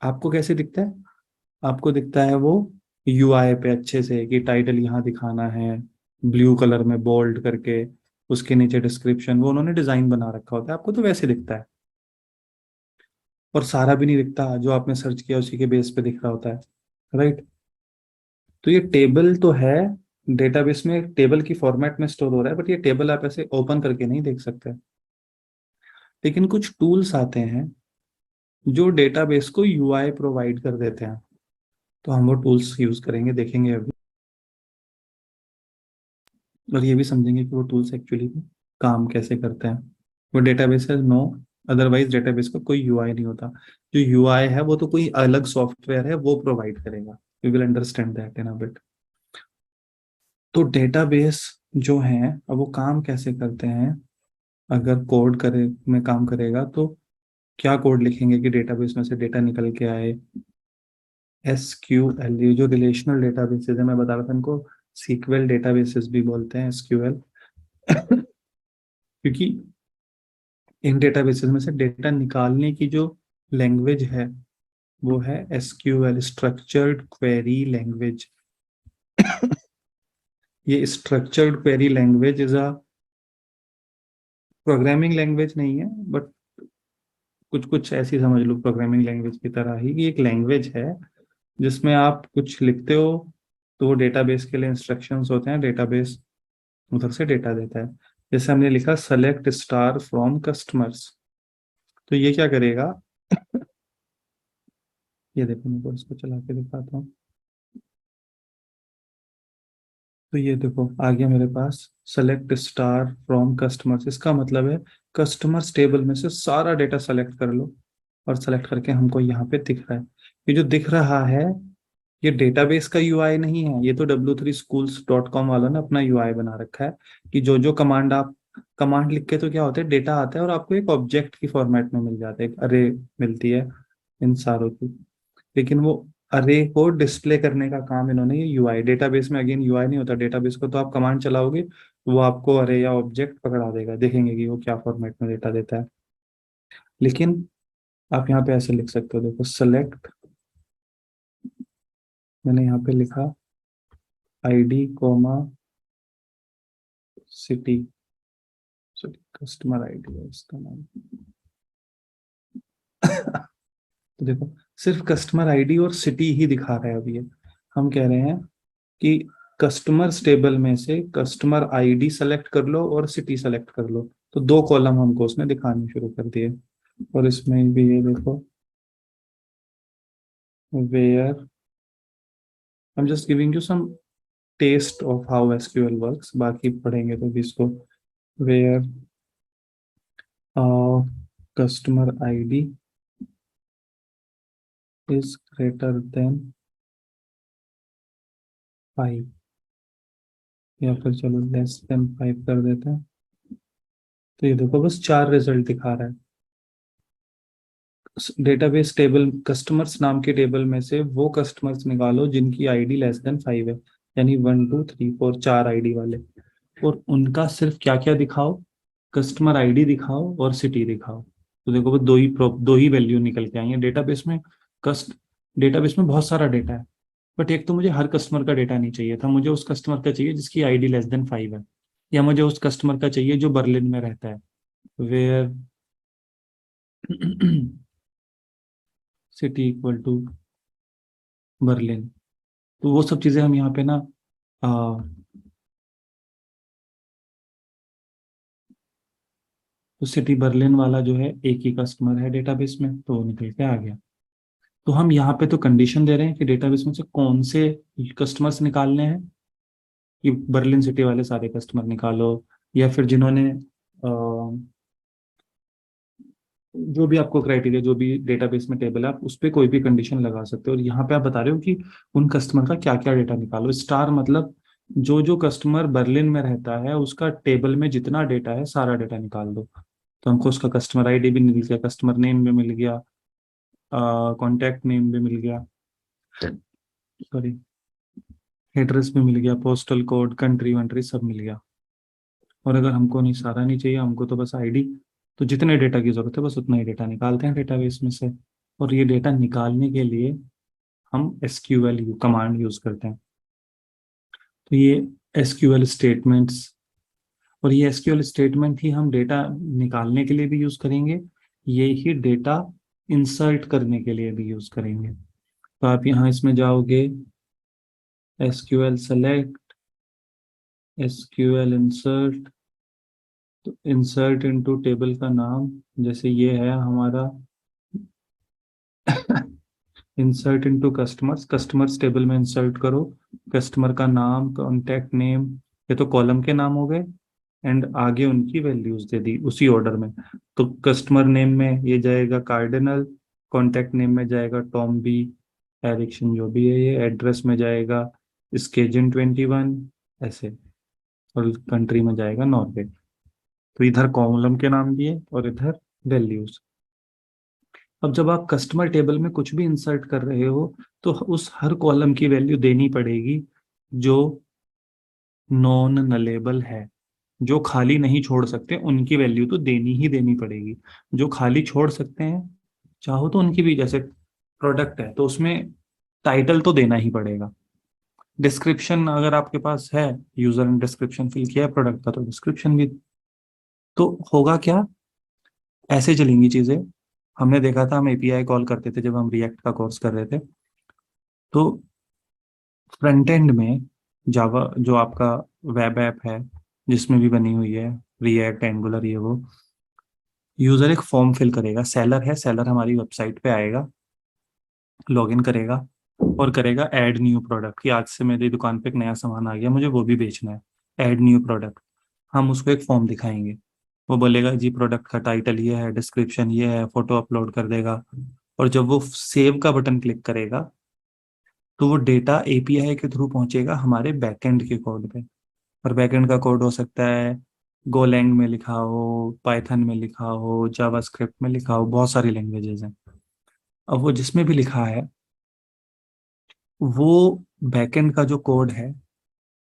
आपको कैसे दिखता है? आपको दिखता है वो यूआई पे अच्छे से, कि टाइटल यहाँ दिखाना है ब्लू कलर में बोल्ड करके, उसके नीचे डिस्क्रिप्शन, वो उन्होंने डिजाइन बना रखा होता है, आपको तो वैसे दिखता है। और सारा भी नहीं दिखता, जो आपने सर्च किया उसी के बेस पे दिख रहा होता है, राइट? तो ये टेबल तो है, डेटाबेस में टेबल की फॉर्मेट में स्टोर हो रहा है, बट ये टेबल आप ऐसे ओपन करके नहीं देख सकते। लेकिन कुछ टूल्स आते हैं जो डेटाबेस को यूआई प्रोवाइड कर देते हैं, तो हम वो टूल्स यूज करेंगे, देखेंगे अभी। और ये भी समझेंगे कि वो टूल्स एक्चुअली काम कैसे करते हैं। वो डेटाबेस है नो, अदरवाइज डेटाबेस का कोई यूआई नहीं होता। जो यूआई है वो तो कोई अलग सॉफ्टवेयर है, वो प्रोवाइड करेगा। You will understand that in a bit. तो डेटाबेस जो है, अब वो काम कैसे करते हैं? अगर कोड करे में काम करेगा तो क्या कोड लिखेंगे कि डेटाबेस में से डेटा निकल के आए? एसक्यूएल, ये जो रिलेशनल डेटाबेसेस है, मैं बता रहा था इनको सीक्वेल डेटाबेसेस भी बोलते हैं, एसक्यूएल। क्योंकि इन डेटाबेसेस में से डेटा निकालने की जो लैंग्वेज है वो है एसक्यूएल, स्ट्रक्चर्ड क्वेरी लैंग्वेज। ये structured query language is a programming language नहीं है, बट कुछ कुछ ऐसी समझ लो प्रोग्रामिंग लैंग्वेज की तरह ही, कि एक लैंग्वेज है जिसमें आप कुछ लिखते हो, तो वो डेटाबेस के लिए इंस्ट्रक्शंस होते हैं, डेटाबेस उधर से डेटा देता है। जैसे हमने लिखा सेलेक्ट स्टार फ्रॉम कस्टमर्स, तो ये क्या करेगा, ये देखो मैं इसको चला के दिखाता हूँ। तो ये देखो आ गया मेरे पास सेलेक्ट स्टार फ्रॉम कस्टमर्स, इसका मतलब है कस्टमर्स टेबल में से सारा डेटा सेलेक्ट कर लो, और सेलेक्ट करके हमको यहाँ पे दिख रहा है। ये जो दिख रहा है ये डेटाबेस का यूआई नहीं है, ये तो w3schools.com वालों ने अपना यूआई बना रखा है कि जो जो कमांड आप कमांड लिख के तो क्या होता है, डेटा आता है और आपको एक ऑब्जेक्ट की फॉर्मेट में मिल जाता है, एक अरे मिलती है इन सारों की। लेकिन वो अरे को डिस्प्ले करने का काम इन्होंने, ये यूआई, डेटाबेस में अगेन यूआई नहीं होता, डेटाबेस को तो आप कमांड चलाओगे तो वो आपको अरे या ऑब्जेक्ट पकड़ा देगा, देखेंगे कि वो क्या फॉर्मेट में डेटा देता है। लेकिन आप यहाँ पे ऐसे लिख सकते हो, देखो सेलेक्ट, मैंने यहाँ पे लिखा ID comma city, city customer ID है इसका नाम। तो देखो सिर्फ कस्टमर आईडी और सिटी ही दिखा रहा है अभी ये। हम कह रहे हैं कि कस्टमर्स टेबल में से कस्टमर आईडी सेलेक्ट कर लो और सिटी सेलेक्ट कर लो, तो दो कॉलम हमको उसने दिखाने शुरू कर दिए। और इसमें भी ये देखो where, I am just giving you some taste of how SQL works, बाकी पढ़ेंगे तो भी इसको। Where customer ID is greater than 5, या फिर चलो लेस देन 5 कर देते हैं। तो ये देखो बस 4 रिजल्ट दिखा रहा है। डेटाबेस टेबल कस्टमर्स नाम के टेबल में से वो कस्टमर्स निकालो जिनकी आईडी लेस देन 5 है, यानी 1 2 3 4 4 आईडी वाले, और उनका सिर्फ क्या क्या दिखाओ, कस्टमर आईडी दिखाओ और सिटी दिखाओ। तो देखो वो दो ही वैल्यू निकल के आई है डेटाबेस में। कस्ट डेटाबेस में बहुत सारा डेटा है, बट एक तो मुझे हर कस्टमर का डेटा नहीं चाहिए था, मुझे उस कस्टमर का चाहिए जिसकी आईडी लेस देन 5 है, या मुझे उस कस्टमर का चाहिए जो बर्लिन में रहता है, where city equal to Berlin. तो वो सब चीजें हम यहाँ पे ना आ, तो सिटी बर्लिन वाला जो है एक ही कस्टमर है डेटाबेस में, तो वो निकल के आ गया। तो हम यहाँ पे तो कंडीशन दे रहे हैं कि डेटाबेस में से कौन से कस्टमर्स निकालने हैं, कि बर्लिन सिटी वाले सारे कस्टमर निकालो, या फिर जिन्होंने जो भी आपको क्राइटेरिया, जो भी डेटाबेस में टेबल है आप उस पर कोई भी कंडीशन लगा सकते हो। और यहाँ पे आप बता रहे हो कि उन कस्टमर का क्या क्या डेटा निकालो। स्टार मतलब जो जो कस्टमर बर्लिन में रहता है उसका टेबल में जितना डेटा है सारा डेटा निकाल दो। तो हमको उसका कस्टमर आईडी भी मिल गया, कस्टमर नेम भी मिल गया, कॉन्टैक्ट नेम भी मिल गया, सॉरी एड्रेस भी मिल गया, पोस्टल कोड, कंट्री वंट्री सब मिल गया। और अगर हमको नहीं सारा नहीं चाहिए, हमको तो बस आईडी, तो जितने डेटा की जरूरत है बस उतना ही डेटा निकालते हैं डेटाबेस में से। और ये डेटा निकालने के लिए हम एसक्यूएल कमांड यूज करते हैं। तो ये एसक्यूएल स्टेटमेंट्स, और ये एसक्यूएल स्टेटमेंट ही हम डेटा निकालने के लिए भी यूज करेंगे, ये ही डेटा इंसर्ट करने के लिए भी यूज करेंगे। तो आप यहाँ इसमें जाओगे, एसक्यूएल सेलेक्ट, एसक्यूएल इंसर्ट, तो इंसर्ट इनटू टेबल का नाम जैसे ये है हमारा insert into customers, customers table में इंसर्ट करो, कस्टमर का नाम, कॉन्टैक्ट नेम, ये तो कॉलम के नाम हो गए, एंड आगे उनकी वैल्यूज दे दी उसी ऑर्डर में। तो कस्टमर नेम में ये जाएगा कार्डिनल, कॉन्टैक्ट नेम में जाएगा टॉम बी एरिक्सन जो भी है, ये एड्रेस में जाएगा स्केजन 21 ऐसे, और कंट्री में जाएगा नॉर्वे। तो इधर कॉलम के नाम दिए और इधर वैल्यूज। अब जब आप कस्टमर टेबल में कुछ भी इंसर्ट कर रहे हो तो उस हर कॉलम की वैल्यू देनी पड़ेगी जो नॉन नलेबल है, जो खाली नहीं छोड़ सकते उनकी वैल्यू तो देनी ही देनी पड़ेगी। जो खाली छोड़ सकते हैं चाहो तो उनकी भी, जैसे प्रोडक्ट है तो उसमें टाइटल तो देना ही पड़ेगा। डिस्क्रिप्शन अगर आपके पास है, यूजर ने डिस्क्रिप्शन फिल किया है प्रोडक्ट का, तो डिस्क्रिप्शन भी। तो होगा क्या, ऐसे चलेंगी चीजें। हमने देखा था हम एपीआई कॉल करते थे जब हम रिएक्ट का कोर्स कर रहे थे, तो फ्रंट एंड में जावा जो आपका वेब ऐप है जिसमें भी बनी हुई है, रिएक्ट, एंगुलर, ये वो, यूजर एक फॉर्म फिल करेगा। सेलर है, सेलर हमारी वेबसाइट पे आएगा, लॉगिन करेगा और करेगा ऐड न्यू प्रोडक्ट, कि आज से मेरी दुकान पे एक नया सामान आ गया, मुझे वो भी बेचना है, ऐड न्यू प्रोडक्ट। हम उसको एक फॉर्म दिखाएंगे, वो बोलेगा जी प्रोडक्ट का टाइटल ये है, डिस्क्रिप्शन ये है, फोटो अपलोड कर देगा। और जब वो सेव का बटन क्लिक करेगा तो वो डेटा एपीआई के थ्रू पहुंचेगा हमारे बैकएंड के कोड पे। और बैकएंड का कोड हो सकता है गोलैंग में लिखा हो, पाइथन में लिखा हो, जावास्क्रिप्ट में लिखा हो, बहुत सारी लैंग्वेजेस हैं। अब वो जिसमें भी लिखा है, वो बैकएंड का जो कोड है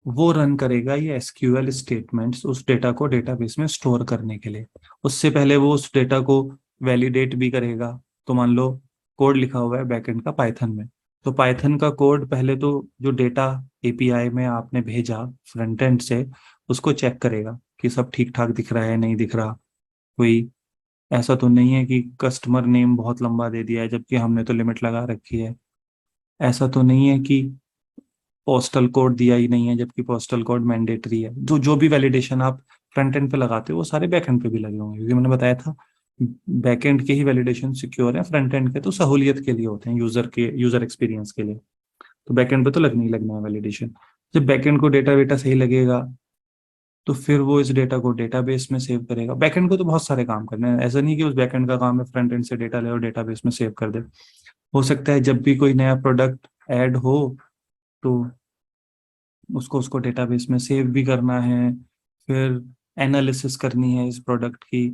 वो रन करेगा ये एसक्यूएल स्टेटमेंट्स उस डेटा को डेटाबेस में स्टोर करने के लिए। उससे पहले वो उस डेटा को वैलिडेट भी करेगा। तो मान लो कोड लिखा हुआ है बैकएंड का पाइथन में, तो पाइथन का कोड पहले तो जो डेटा एपीआई में आपने भेजा फ्रंट एंड से, उसको चेक करेगा कि सब ठीक ठाक दिख रहा है, नहीं दिख रहा, कोई ऐसा तो नहीं है कि कस्टमर नेम बहुत लंबा दे दिया है जबकि हमने तो लिमिट लगा रखी है, ऐसा तो नहीं है कि पोस्टल कोड दिया ही नहीं है जबकि पोस्टल कोड मैंडेटरी है। जो जो भी वैलिडेशन आप फ्रंट एंड पे लगाते हो वो सारे बैक एंड पे भी लगे होंगे, क्योंकि मैंने बताया था बैक एंड के ही वैलिडेशन सिक्योर है, फ्रंट एंड के तो सहूलियत के लिए होते हैं, यूजर के यूजर एक्सपीरियंस के लिए। तो बैक एंड पे तो लगना ही लगना है वैलिडेशन। जब बैक एंड को डेटा वेटा सही लगेगा तो फिर वो इस डेटा को डेटाबेस में सेव करेगा। बैकएंड को तो बहुत सारे काम करने हैं, ऐसा नहीं कि उस बैकएंड का काम है फ्रंट एंड से डेटा ले और डेटाबेस में सेव कर दे। हो सकता है जब भी कोई नया प्रोडक्ट ऐड हो तो उसको उसको डेटाबेस में सेव भी करना है, फिर एनालिसिस करनी है इस प्रोडक्ट की,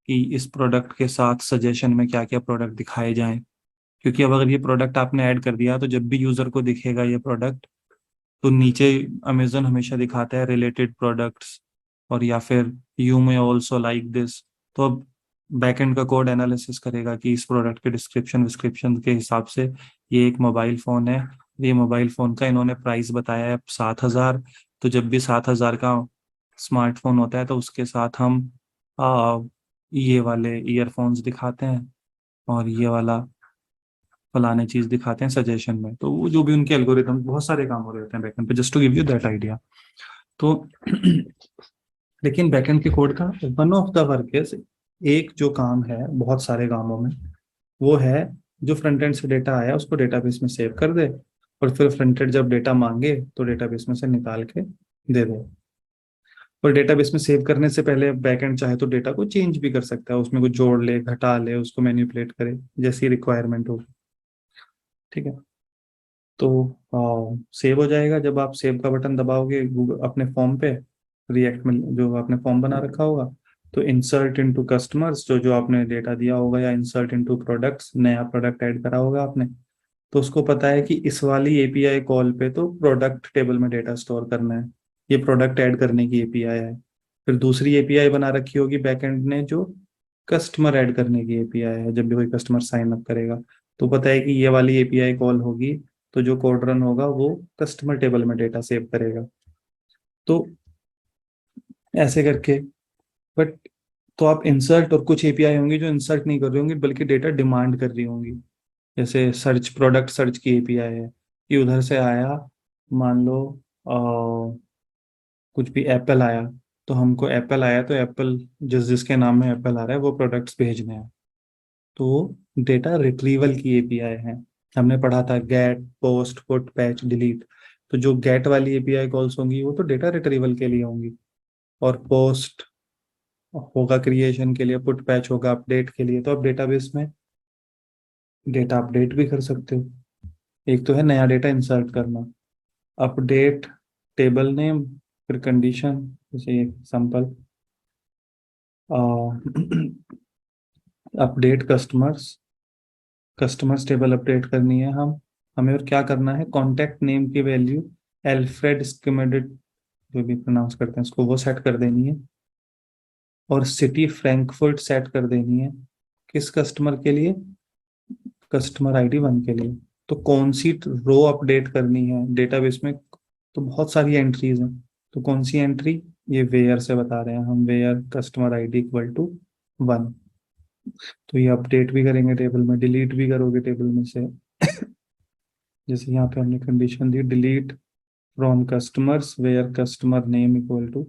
कि इस प्रोडक्ट के साथ सजेशन में क्या क्या प्रोडक्ट दिखाए जाएं। क्योंकि अब अगर ये प्रोडक्ट आपने ऐड कर दिया तो जब भी यूजर को दिखेगा ये प्रोडक्ट, तो नीचे अमेजन हमेशा दिखाता है रिलेटेड प्रोडक्ट्स, और या फिर you may also like this. तो अब बैकएंड का कोड एनालिसिस करेगा कि इस प्रोडक्ट के डिस्क्रिप्शन विस्क्रिप्शन के हिसाब से ये एक मोबाइल फ़ोन है, ये मोबाइल फ़ोन का इन्होंने प्राइस बताया है 7,000। तो जब भी 7,000 का स्मार्टफोन होता है तो उसके साथ हम ये वाले ईयरफोन्स दिखाते हैं और ये वाला फलाने चीज दिखाते हैं सजेशन में। तो वो जो भी उनके एल्गोरिथम, बहुत सारे काम हो रहे होते हैं बैकएंड पे, just to give you that idea. तो लेकिन बैकएंड के कोड का one of the work is, एक जो काम है बहुत सारे कामों में, वो है जो फ्रंट एंड से डेटा आया उसको डेटाबेस में सेव कर दे, और फिर फ्रंट एंड जब डेटा मांगे तो डेटाबेस में से निकाल के दे दे। और डेटाबेस में सेव करने से पहले बैकएंड चाहे तो डेटा को चेंज भी कर सकता है, उसमें कुछ जोड़ ले, घटा ले, उसको मैनिपुलेट करे जैसी रिक्वायरमेंट हो। ठीक है। तो सेव हो जाएगा। जब आप सेव का बटन दबाओगे गूगल अपने फॉर्म पे, रिएक्ट में जो आपने फॉर्म बना रखा होगा, तो इंसर्ट इनटू कस्टमर्स, जो जो आपने डेटा दिया होगा, या इंसर्ट इनटू प्रोडक्ट्स, नया प्रोडक्ट ऐड करा होगा आपने, तो उसको पता है कि इस वाली एपीआई कॉल पे तो प्रोडक्ट टेबल में डेटा स्टोर करना है, ये प्रोडक्ट ऐड करने की एपीआई है। फिर दूसरी एपीआई बना रखी होगी बैकएंड ने जो कस्टमर ऐड करने की एपीआई है, जब भी कोई कस्टमर साइन अप करेगा तो पता है कि ये वाली एपीआई कॉल होगी, तो जो कोड रन होगा वो कस्टमर टेबल में डेटा सेव करेगा। तो ऐसे करके, बट तो आप इंसर्ट, और कुछ एपीआई होंगी जो इंसर्ट नहीं कर रही होंगी बल्कि डेटा डिमांड कर रही होंगी। जैसे सर्च, प्रोडक्ट सर्च की एपीआई है कि उधर से आया, मान लो कुछ भी एप्पल आया, तो हमको एप्पल आया तो एप्पल जिस जिसके नाम में एप्पल आ रहा है वो प्रोडक्ट्स भेजने हैं। तो डेटा रिट्रीवल की एपीआई है। हमने पढ़ा था get, post, put, patch, delete. तो जो गेट वाली एपीआई कॉल्स होंगी वो तो डेटा रिट्रीवल के लिए होंगी, और पोस्ट होगा क्रिएशन के लिए, पुट पैच होगा अपडेट के लिए। तो आप डेटाबेस में डेटा अपडेट भी कर सकते हो। एक तो है नया डेटा इंसर्ट करना, अपडेट टेबल नेम, फिर कंडीशन, जैसे example update customers, customers table update करनी है हमें। और क्या करना है, कॉन्टैक्ट नेम की वैल्यू एल्फ्रेड स्किमेडिट, जो भी प्रोनाउंस करते हैं उसको, वो सेट कर देनी है। और सिटी फ्रैंकफर्ट सेट कर देनी है। किस कस्टमर के लिए, कस्टमर आईडी 1 के लिए। तो कौन सी रो अपडेट करनी है डेटाबेस में, तो बहुत सारी एंट्रीज हैं, तो कौन सी एंट्री, ये वेयर से बता रहे हैं हम, where customer ID equal to 1। तो ये अपडेट भी करेंगे टेबल में, डिलीट भी करोगे टेबल में से जैसे यहाँ पे हमने कंडीशन दी, delete from customers where customer name equal to,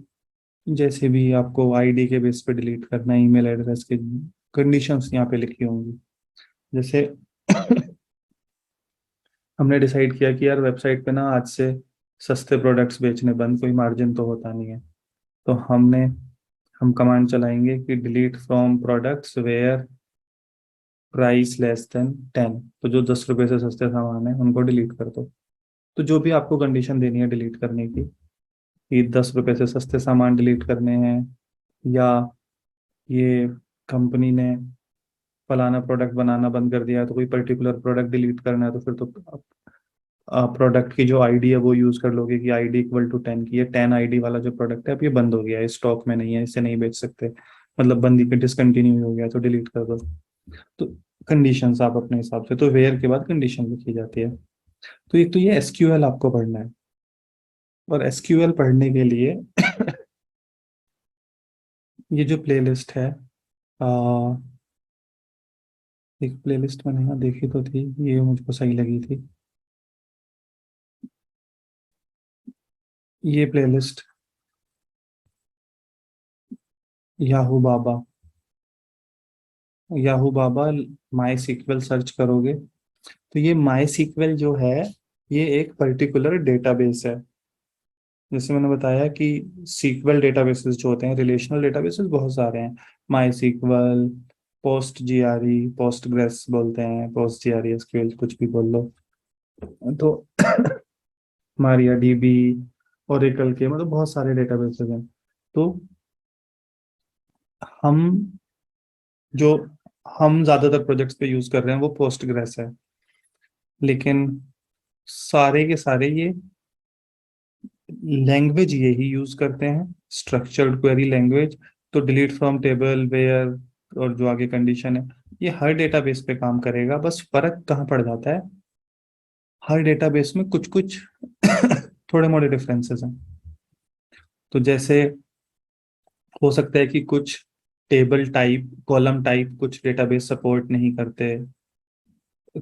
जैसे भी आपको आईडी के बेस पे डिलीट करना है, ईमेल एड्रेस के कंडीशंस यहाँ पे लिखी होंगी। जैसे हमने डिसाइड किया कि यार वेबसाइट पे ना आज से सस्ते प्रोडक्ट्स बेचने बंद, कोई मार्जिन तो होता नहीं है, तो हम कमांड चलाएंगे कि delete from products where price less than 10, तो जो 10 रुपए से सस्ते सामान है उनको डिलीट कर दो। तो जो भी आपको कंडीशन देनी है डिलीट करने की, कि 10 रुपए से सस्ते सामान डिलीट करने हैं, या ये कंपनी ने फलाना प्रोडक्ट बनाना बंद कर दिया है तो कोई पर्टिकुलर प्रोडक्ट डिलीट करना है, तो फिर तो प्रोडक्ट की जो आईडी है वो यूज कर लोगे कि आईडी इक्वल टू 10 की, ये 10 आईडी वाला जो प्रोडक्ट है अब ये बंद हो गया है, स्टॉक में नहीं है, इसे नहीं बेच सकते, मतलब बंदी के डिसकंटिन्यू हो गया तो डिलीट कर दो। तो कंडीशंस आप अपने हिसाब से, तो वेयर के बाद कंडीशन लिखी जाती है। तो एक तो ये एसक्यूएल आपको पढ़ना है, और एसक्यूएल पढ़ने के लिए ये जो प्लेलिस्ट है, आ, एक प्लेलिस्ट मैंने यहाँ देखी तो थी, ये मुझको सही लगी थी, ये प्लेलिस्ट याहू बाबा, याहू बाबा माई सीक्वल सर्च करोगे तो ये माई सीक्वल जो है ये एक पर्टिकुलर डेटाबेस है। जैसे मैंने बताया कि सीक्वल डेटाबेसेस जो होते हैं, रिलेशनल डेटाबेसेस बहुत सारे हैं, MySQL, post GRE, Postgres बोलते हैं, पोस्ट जीआरई एसक्यूएल कुछ भी बोल लो, तो मारिया डीबी, ओरेकल के, मतलब बहुत सारे डेटाबेसेस हैं। तो हम जो हम ज्यादातर प्रोजेक्ट्स पे यूज कर रहे हैं वो पोस्ट ग्रेस है, लेकिन सारे के सारे ये लैंग्वेज यही यूज करते हैं, स्ट्रक्चर्ड क्वेरी लैंग्वेज। तो डिलीट फ्रॉम टेबल वेयर और जो आगे कंडीशन है, ये हर डेटाबेस पे काम करेगा, बस फर्क कहाँ पड़ जाता है, हर डेटाबेस में कुछ कुछ थोड़े मोड़े डिफरेंसेस हैं। तो जैसे हो सकता है कि कुछ टेबल टाइप, कॉलम टाइप कुछ डेटाबेस सपोर्ट नहीं करते,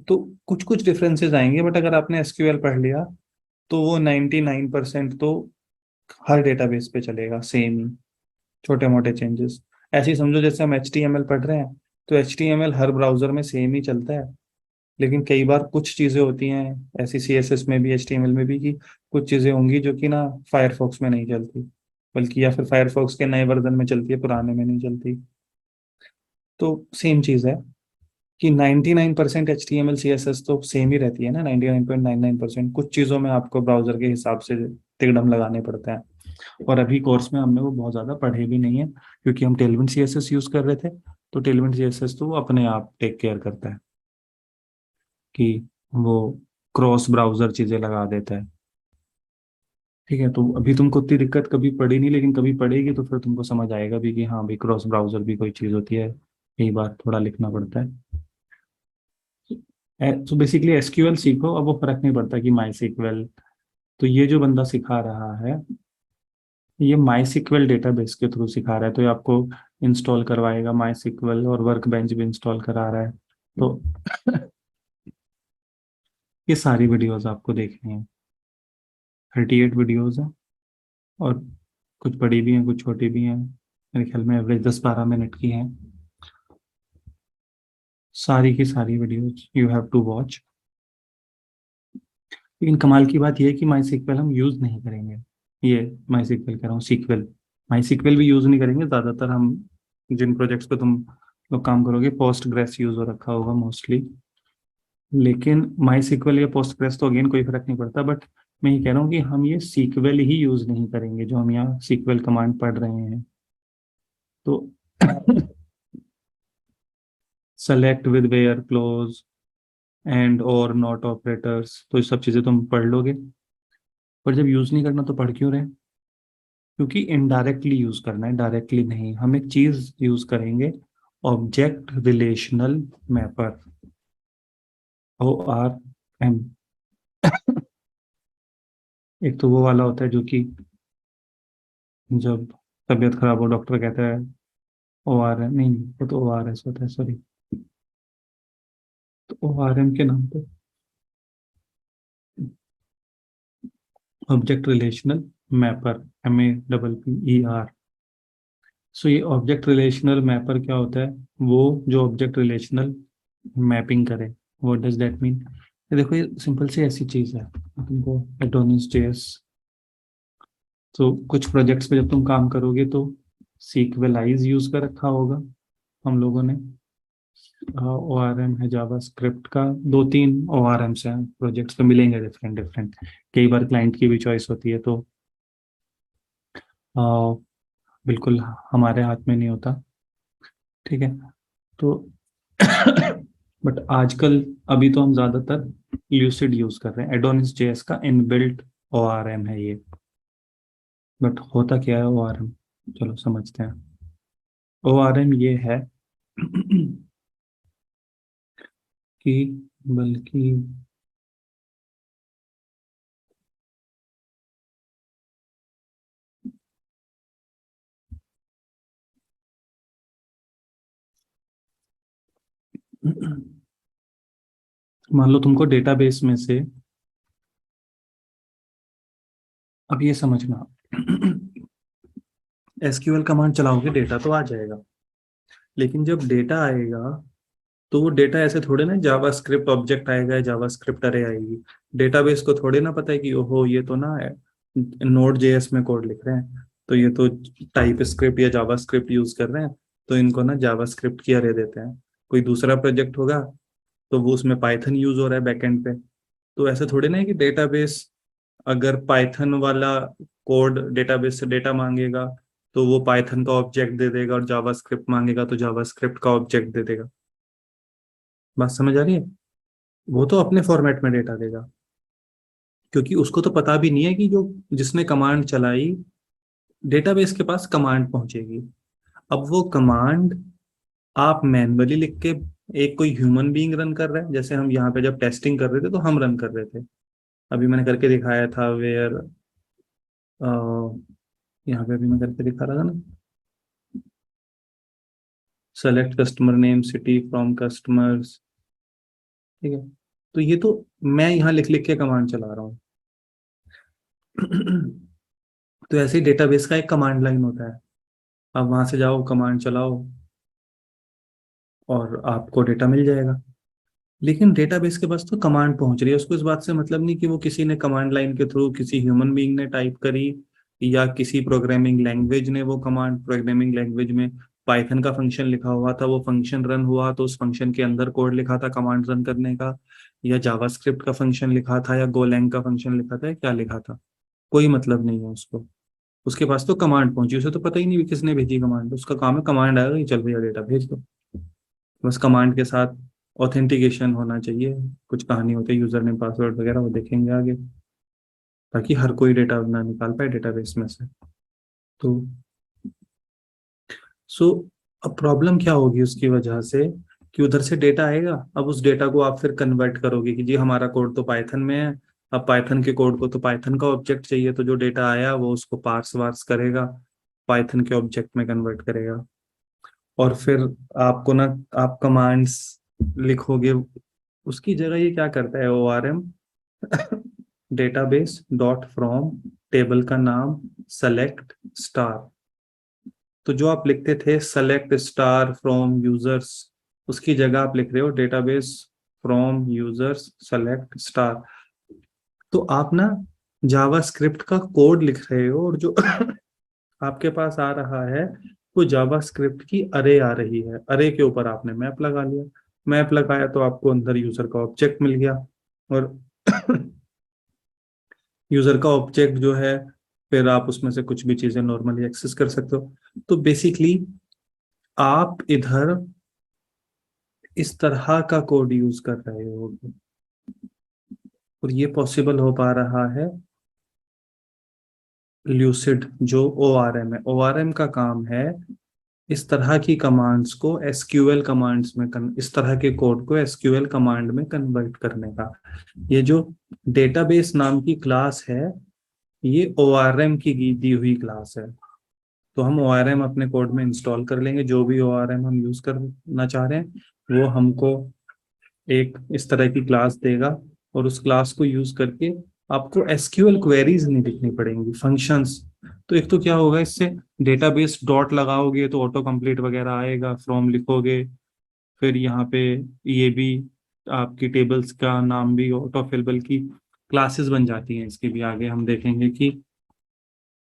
तो कुछ कुछ डिफरेंसेस आएंगे, बट अगर आपने एसक्यूएल पढ़ लिया तो वो 99% तो हर डेटाबेस पे चलेगा सेम ही, छोटे मोटे चेंजेस। ऐसे ही समझो जैसे हम HTML पढ़ रहे हैं, तो HTML हर ब्राउजर में सेम ही चलता है, लेकिन कई बार कुछ चीजें होती हैं ऐसी CSS में भी HTML में भी, कि कुछ चीजें होंगी जो कि ना फायरफॉक्स में नहीं चलती, बल्कि या फिर फायरफॉक्स के नए वर्जन में चलती है, पुराने में नहीं चलती। तो सेम चीज है कि 99% HTML CSS तो सेम ही रहती है ना, 99.99%, कुछ चीज़ों में आपको ब्राउजर के हिसाब से तिकड़म लगाने पड़ते हैं। और अभी कोर्स में हमने वो बहुत ज़्यादा पढ़े भी नहीं है, क्योंकि हम टेलविंड CSS यूज़ कर रहे थे, तो टेलविंड CSS तो वो अपने आप टेक केयर करता है कि वो क्रॉस ब्राउजर चीज़ें लगा देता है। ठीक है, तो अभी तुमको उतनी दिक्कत कभी पड़ी नहीं, लेकिन कभी पड़ेगी तो फिर तुमको समझ आएगा भी कि हाँ भाई क्रॉस ब्राउजर भी कोई चीज़ होती है, कई बार थोड़ा लिखना पड़ता है। तो बेसिकली एसक्यूएल सीखो, अब वो फर्क नहीं पड़ता कि माई सीक्वल, तो ये जो बंदा सिखा रहा है ये माई सीक्वल डेटाबेस के थ्रू सिखा रहा है, तो ये आपको इंस्टॉल करवाएगा माई सीक्वल, और वर्क बेंच भी इंस्टॉल करा रहा है। तो ये सारी वीडियोस आपको देखनी है, 38 वीडियोस हैं, और कुछ बड़ी भी हैं कुछ छोटी भी हैं, मेरे ख्याल में एवरेज 10-12 मिनट की हैं, सारी की सारी videos you have to watch. लेकिन कमाल की बात यह है कि माई सीक्वल हम यूज नहीं करेंगे, ये माई सीक्वल कह रहा हूँ, सीक्वल, माई सीक्वल भी यूज नहीं करेंगे ज्यादातर हम। जिन प्रोजेक्ट्स पे तुम लोग काम करोगे पोस्ट ग्रेस यूज हो रखा होगा मोस्टली, लेकिन माई सीक्वल या पोस्ट ग्रेस तो अगेन कोई फर्क नहीं पड़ता, बट मैं ये कह रहा हूँ कि हम ये सीक्वल ही यूज नहीं करेंगे जो हम यहाँ सीक्वल कमांड पढ़ रहे हैं। तो select with where clause and और नॉट ऑपरेटर्स, तो ये सब चीजें तुम पढ़ लोगे, पर जब यूज नहीं करना तो पढ़ क्यों रहे, क्योंकि इनडायरेक्टली यूज करना है, डायरेक्टली नहीं। हम एक चीज यूज करेंगे, ऑब्जेक्ट रिलेशनल मैपर, ORM। एक तो वो वाला होता है जो कि जब तबीयत खराब हो डॉक्टर कहता है ORM, नहीं नहीं वो तो ORS होता है, सॉरी, तो ORM के नाम पे ऑब्जेक्ट रिलेशनल मैपर, MEPPER। सो ये ऑब्जेक्ट रिलेशनल मैपर क्या होता है? वो जो ऑब्जेक्ट रिलेशनल मैपिंग करे। What does that mean? देखो ये सिंपल सी ऐसी चीज है, तुमको एडोनिस जेएस, तो कुछ प्रोजेक्ट्स पे जब तुम काम करोगे तो सीक्वेलाइज यूज कर रखा होगा हम लोगों ने। ORM है जावा स्क्रिप्ट का, दो तीन ORMs हैं प्रोजेक्ट्स पे, मिलेंगे डिफरेंट डिफरेंट। कई बार क्लाइंट की भी चॉइस होती है, तो बिल्कुल हमारे हाथ में नहीं होता, ठीक है। तो बट आजकल अभी तो हम ज्यादातर ल्यूसिड यूज कर रहे हैं। एडोनिस जेएस का इनबिल्ट ORM है ये। बट होता क्या है ORM, चलो समझते हैं। ORM ये है कि, बल्कि मान लो तुमको डेटाबेस में से, अब ये समझना SQL कमांड चलाओगे डेटा तो आ जाएगा, लेकिन जब डेटा आएगा तो वो डेटा ऐसे थोड़े ना जावा स्क्रिप्ट ऑब्जेक्ट आएगा या जावा स्क्रिप्ट अरे आएगी। डेटाबेस को थोड़े ना पता है कि ओहो ये तो ना नोड जेएस में कोड लिख रहे हैं, तो ये तो टाइप स्क्रिप्ट या जावा स्क्रिप्ट यूज कर रहे हैं, तो इनको ना जावा स्क्रिप्ट की अरे देते हैं। कोई दूसरा प्रोजेक्ट होगा तो वो उसमें पाइथन यूज हो रहा है बैकएंड पे, तो ऐसे थोड़े ना है कि डेटाबेस अगर पाइथन वाला कोड डेटाबेस से डेटा मांगेगा तो वो पाइथन का ऑब्जेक्ट दे देगा, और जावा स्क्रिप्ट मांगेगा तो जावा स्क्रिप्ट का ऑब्जेक्ट दे देगा। बात समझ आ रही है? वो तो अपने फॉर्मेट में डेटा देगा, क्योंकि उसको तो पता भी नहीं है कि जो जिसने कमांड चलाई डेटाबेस के पास कमांड पहुंचेगी। अब वो कमांड आप मैन्युअली लिख के, एक कोई ह्यूमन बीइंग रन कर रहा है, जैसे हम यहाँ पे जब टेस्टिंग कर रहे थे तो हम रन कर रहे थे। अभी मैंने करके दिखाया था वेयर, यहाँ पे भी मैं करके दिखा रहा था ना, select customer name city from customers, ठीक है। तो ये तो मैं यहाँ लिख लिख के कमांड चला रहा हूँ। तो ऐसे ही डेटाबेस का एक कमांड लाइन होता है, आप वहां से जाओ कमांड चलाओ और आपको डेटा मिल जाएगा। लेकिन डेटाबेस के पास तो कमांड पहुंच रही है, उसको इस बात से मतलब नहीं कि वो किसी ने कमांड लाइन के थ्रू किसी ह्यूमन बीइंग ने टाइप करी, या किसी प्रोग्रामिंग लैंग्वेज ने वो कमांड, प्रोग्रामिंग लैंग्वेज में पाइथन का फंक्शन लिखा हुआ था, वो फंक्शन रन हुआ तो उस फंक्शन के अंदर कोड लिखा था कमांड रन करने का, या जावास्क्रिप्ट का फंक्शन लिखा था, या गोलैंग का फंक्शन लिखा था, या क्या लिखा था, कोई मतलब नहीं है उसको। उसके पास तो कमांड पहुंची, उसे तो पता ही नहीं भी किसने भेजी कमांड, उसका काम है कमांड आएगा कि चल भैया डेटा भेज दो। बस कमांड के साथ ऑथेंटिकेशन होना चाहिए, कुछ कहानी होती है यूजर नेम पासवर्ड वगैरह, वो देखेंगे आगे, ताकि हर कोई डेटा ना निकाल पाए डेटाबेस में से। तो सो अब प्रॉब्लम क्या होगी उसकी वजह से, कि उधर से डेटा आएगा, अब उस डेटा को आप फिर कन्वर्ट करोगे कि जी हमारा कोड तो पाइथन में है, अब पाइथन के कोड को तो पाइथन का ऑब्जेक्ट चाहिए, तो जो डेटा आया वो उसको पार्स वार्स करेगा, पाइथन के ऑब्जेक्ट में कन्वर्ट करेगा। और फिर आपको ना, आप कमांड्स लिखोगे, उसकी जगह ये क्या करता है ORM, database dot from table का नाम सेलेक्ट स्टार, तो जो आप लिखते थे सेलेक्ट स्टार फ्रॉम यूजर्स, उसकी जगह आप लिख रहे हो database from users select star. तो आप ना जावा स्क्रिप्ट का कोड लिख रहे हो, और जो आपके पास आ रहा है वो जावा स्क्रिप्ट की अरे आ रही है, अरे के ऊपर आपने मैप लगा लिया, मैप लगाया तो आपको अंदर यूजर का ऑब्जेक्ट मिल गया, और यूजर का ऑब्जेक्ट जो है, फिर आप उसमें से कुछ भी चीजें नॉर्मली एक्सेस कर सकते हो। तो बेसिकली आप इधर इस तरह का कोड यूज कर रहे हो, और ये पॉसिबल हो पा रहा है ल्यूसिड जो ORM है। ORM का काम है इस तरह की कमांड्स को SQL कमांड्स में इस तरह के कोड को SQL कमांड में कन्वर्ट करने का। ये जो डेटाबेस नाम की क्लास है, ये ORM की दी हुई क्लास है। तो हम ORM अपने कोड में इंस्टॉल कर लेंगे, जो भी ORM हम यूज करना चाह रहे हैं वो हमको एक इस तरह की क्लास देगा, और उस क्लास को यूज करके आपको एसक्यूएल क्वेरीज नहीं लिखनी पड़ेंगी, फंक्शंस। तो एक तो क्या होगा इससे, डेटाबेस डॉट लगाओगे तो ऑटो कंप्लीट वगैरह आएगा, फ्रॉम लिखोगे, फिर यहाँ पे ये भी आपकी टेबल्स का नाम भी ऑटो फिल, बल्कि क्लासेस बन जाती हैं इसके भी आगे हम देखेंगे कि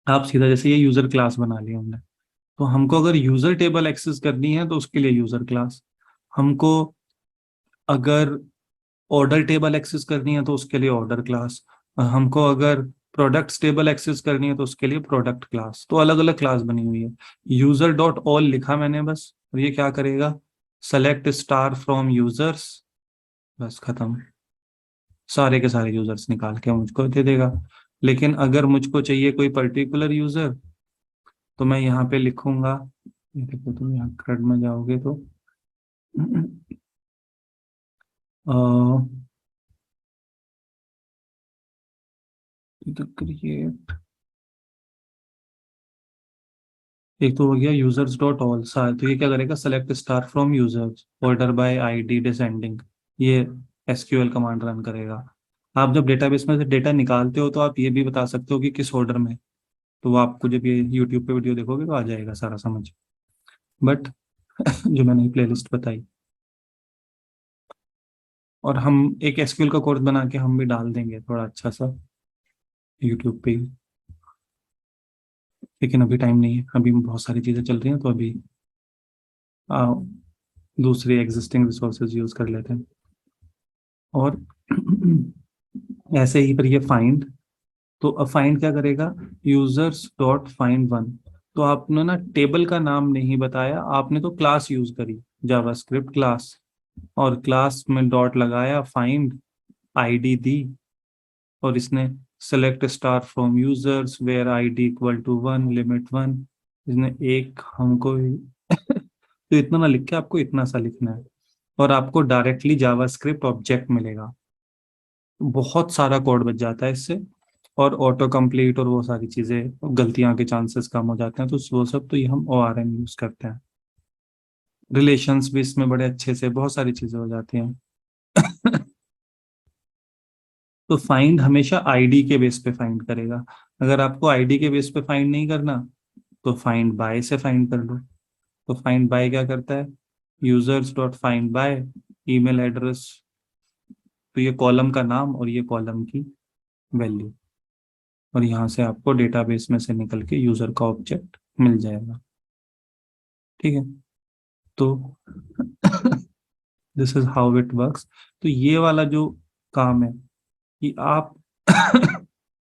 आप सीधा जैसे ये यूजर क्लास बना लिया हमने, तो हमको अगर यूजर टेबल एक्सेस करनी है तो उसके लिए यूजर क्लास, हमको अगर ऑर्डर टेबल एक्सेस करनी है तो उसके लिए ऑर्डर क्लास, हमको अगर प्रोडक्ट्स टेबल एक्सेस करनी है तो उसके लिए प्रोडक्ट क्लास। तो अलग अलग क्लास बनी हुई है। यूजर डॉट ऑल लिखा मैंने बस, और ये क्या करेगा, सेलेक्ट स्टार फ्रॉम यूजर्स, बस खत्म, सारे के सारे यूजर्स निकाल के मुझको दे देगा। लेकिन अगर मुझको चाहिए कोई पर्टिकुलर यूजर, तो मैं यहाँ पे लिखूंगा, ये देखो तुम यहाँ CRUD में जाओगे तो क्रिएट, एक तो हो गया यूजर्स डॉट ऑल सार, तो ये क्या करेगा, select star from users, order by ID descending, ये एसक्यूएल कमांड रन करेगा। आप जब डेटाबेस में से डेटा निकालते हो तो आप ये भी बता सकते हो कि किस ऑर्डर में, तो वो आपको जब ये यूट्यूब पे वीडियो देखोगे तो आ जाएगा सारा समझ। बट जो मैंने प्लेलिस्ट बताई, और हम एक एसक्यूएल का कोर्स बना के हम भी डाल देंगे थोड़ा अच्छा सा यूट्यूब पे ही। लेकिन अभी टाइम नहीं है, अभी बहुत सारी चीज़ें चल रही हैं, तो अभी आ, दूसरे एग्जिस्टिंग रिसोर्सेज यूज कर लेते हैं। और ऐसे ही पर ये फाइंड, तो अब फाइंड क्या करेगा, यूजर्स डॉट फाइंड वन, तो आपने ना टेबल का नाम नहीं बताया, आपने तो क्लास यूज करी, जावास्क्रिप्ट क्लास, और क्लास में डॉट लगाया, फाइंड आईडी दी, और इसने select star from users where ID equal to one, limit one, इसने एक हमको तो इतना ना लिख के आपको इतना सा लिखना है, और आपको डायरेक्टली जावास्क्रिप्ट ऑब्जेक्ट मिलेगा। बहुत सारा कोड बच जाता है इससे, और ऑटो कंप्लीट और वो सारी चीजें, गलतियां के चांसेस कम हो जाते हैं, तो वो सब तो ये हम ORM यूज करते हैं। रिलेशंस भी इसमें बड़े अच्छे से, बहुत सारी चीजें हो जाती हैं। तो फाइंड हमेशा आईडी के बेस पे फाइंड करेगा। अगर आपको आईडी के बेस पे फाइंड नहीं करना, तो फाइंड बाय से फाइंड कर लो। तो फाइंड बाय क्या करता है, users dot find by, email address, तो ये कॉलम का नाम और ये कॉलम की वैल्यू, और यहाँ से आपको डेटाबेस में से निकल के यूजर का ऑब्जेक्ट मिल जाएगा। ठीक है, तो this is how it works. तो ये वाला जो काम है कि आप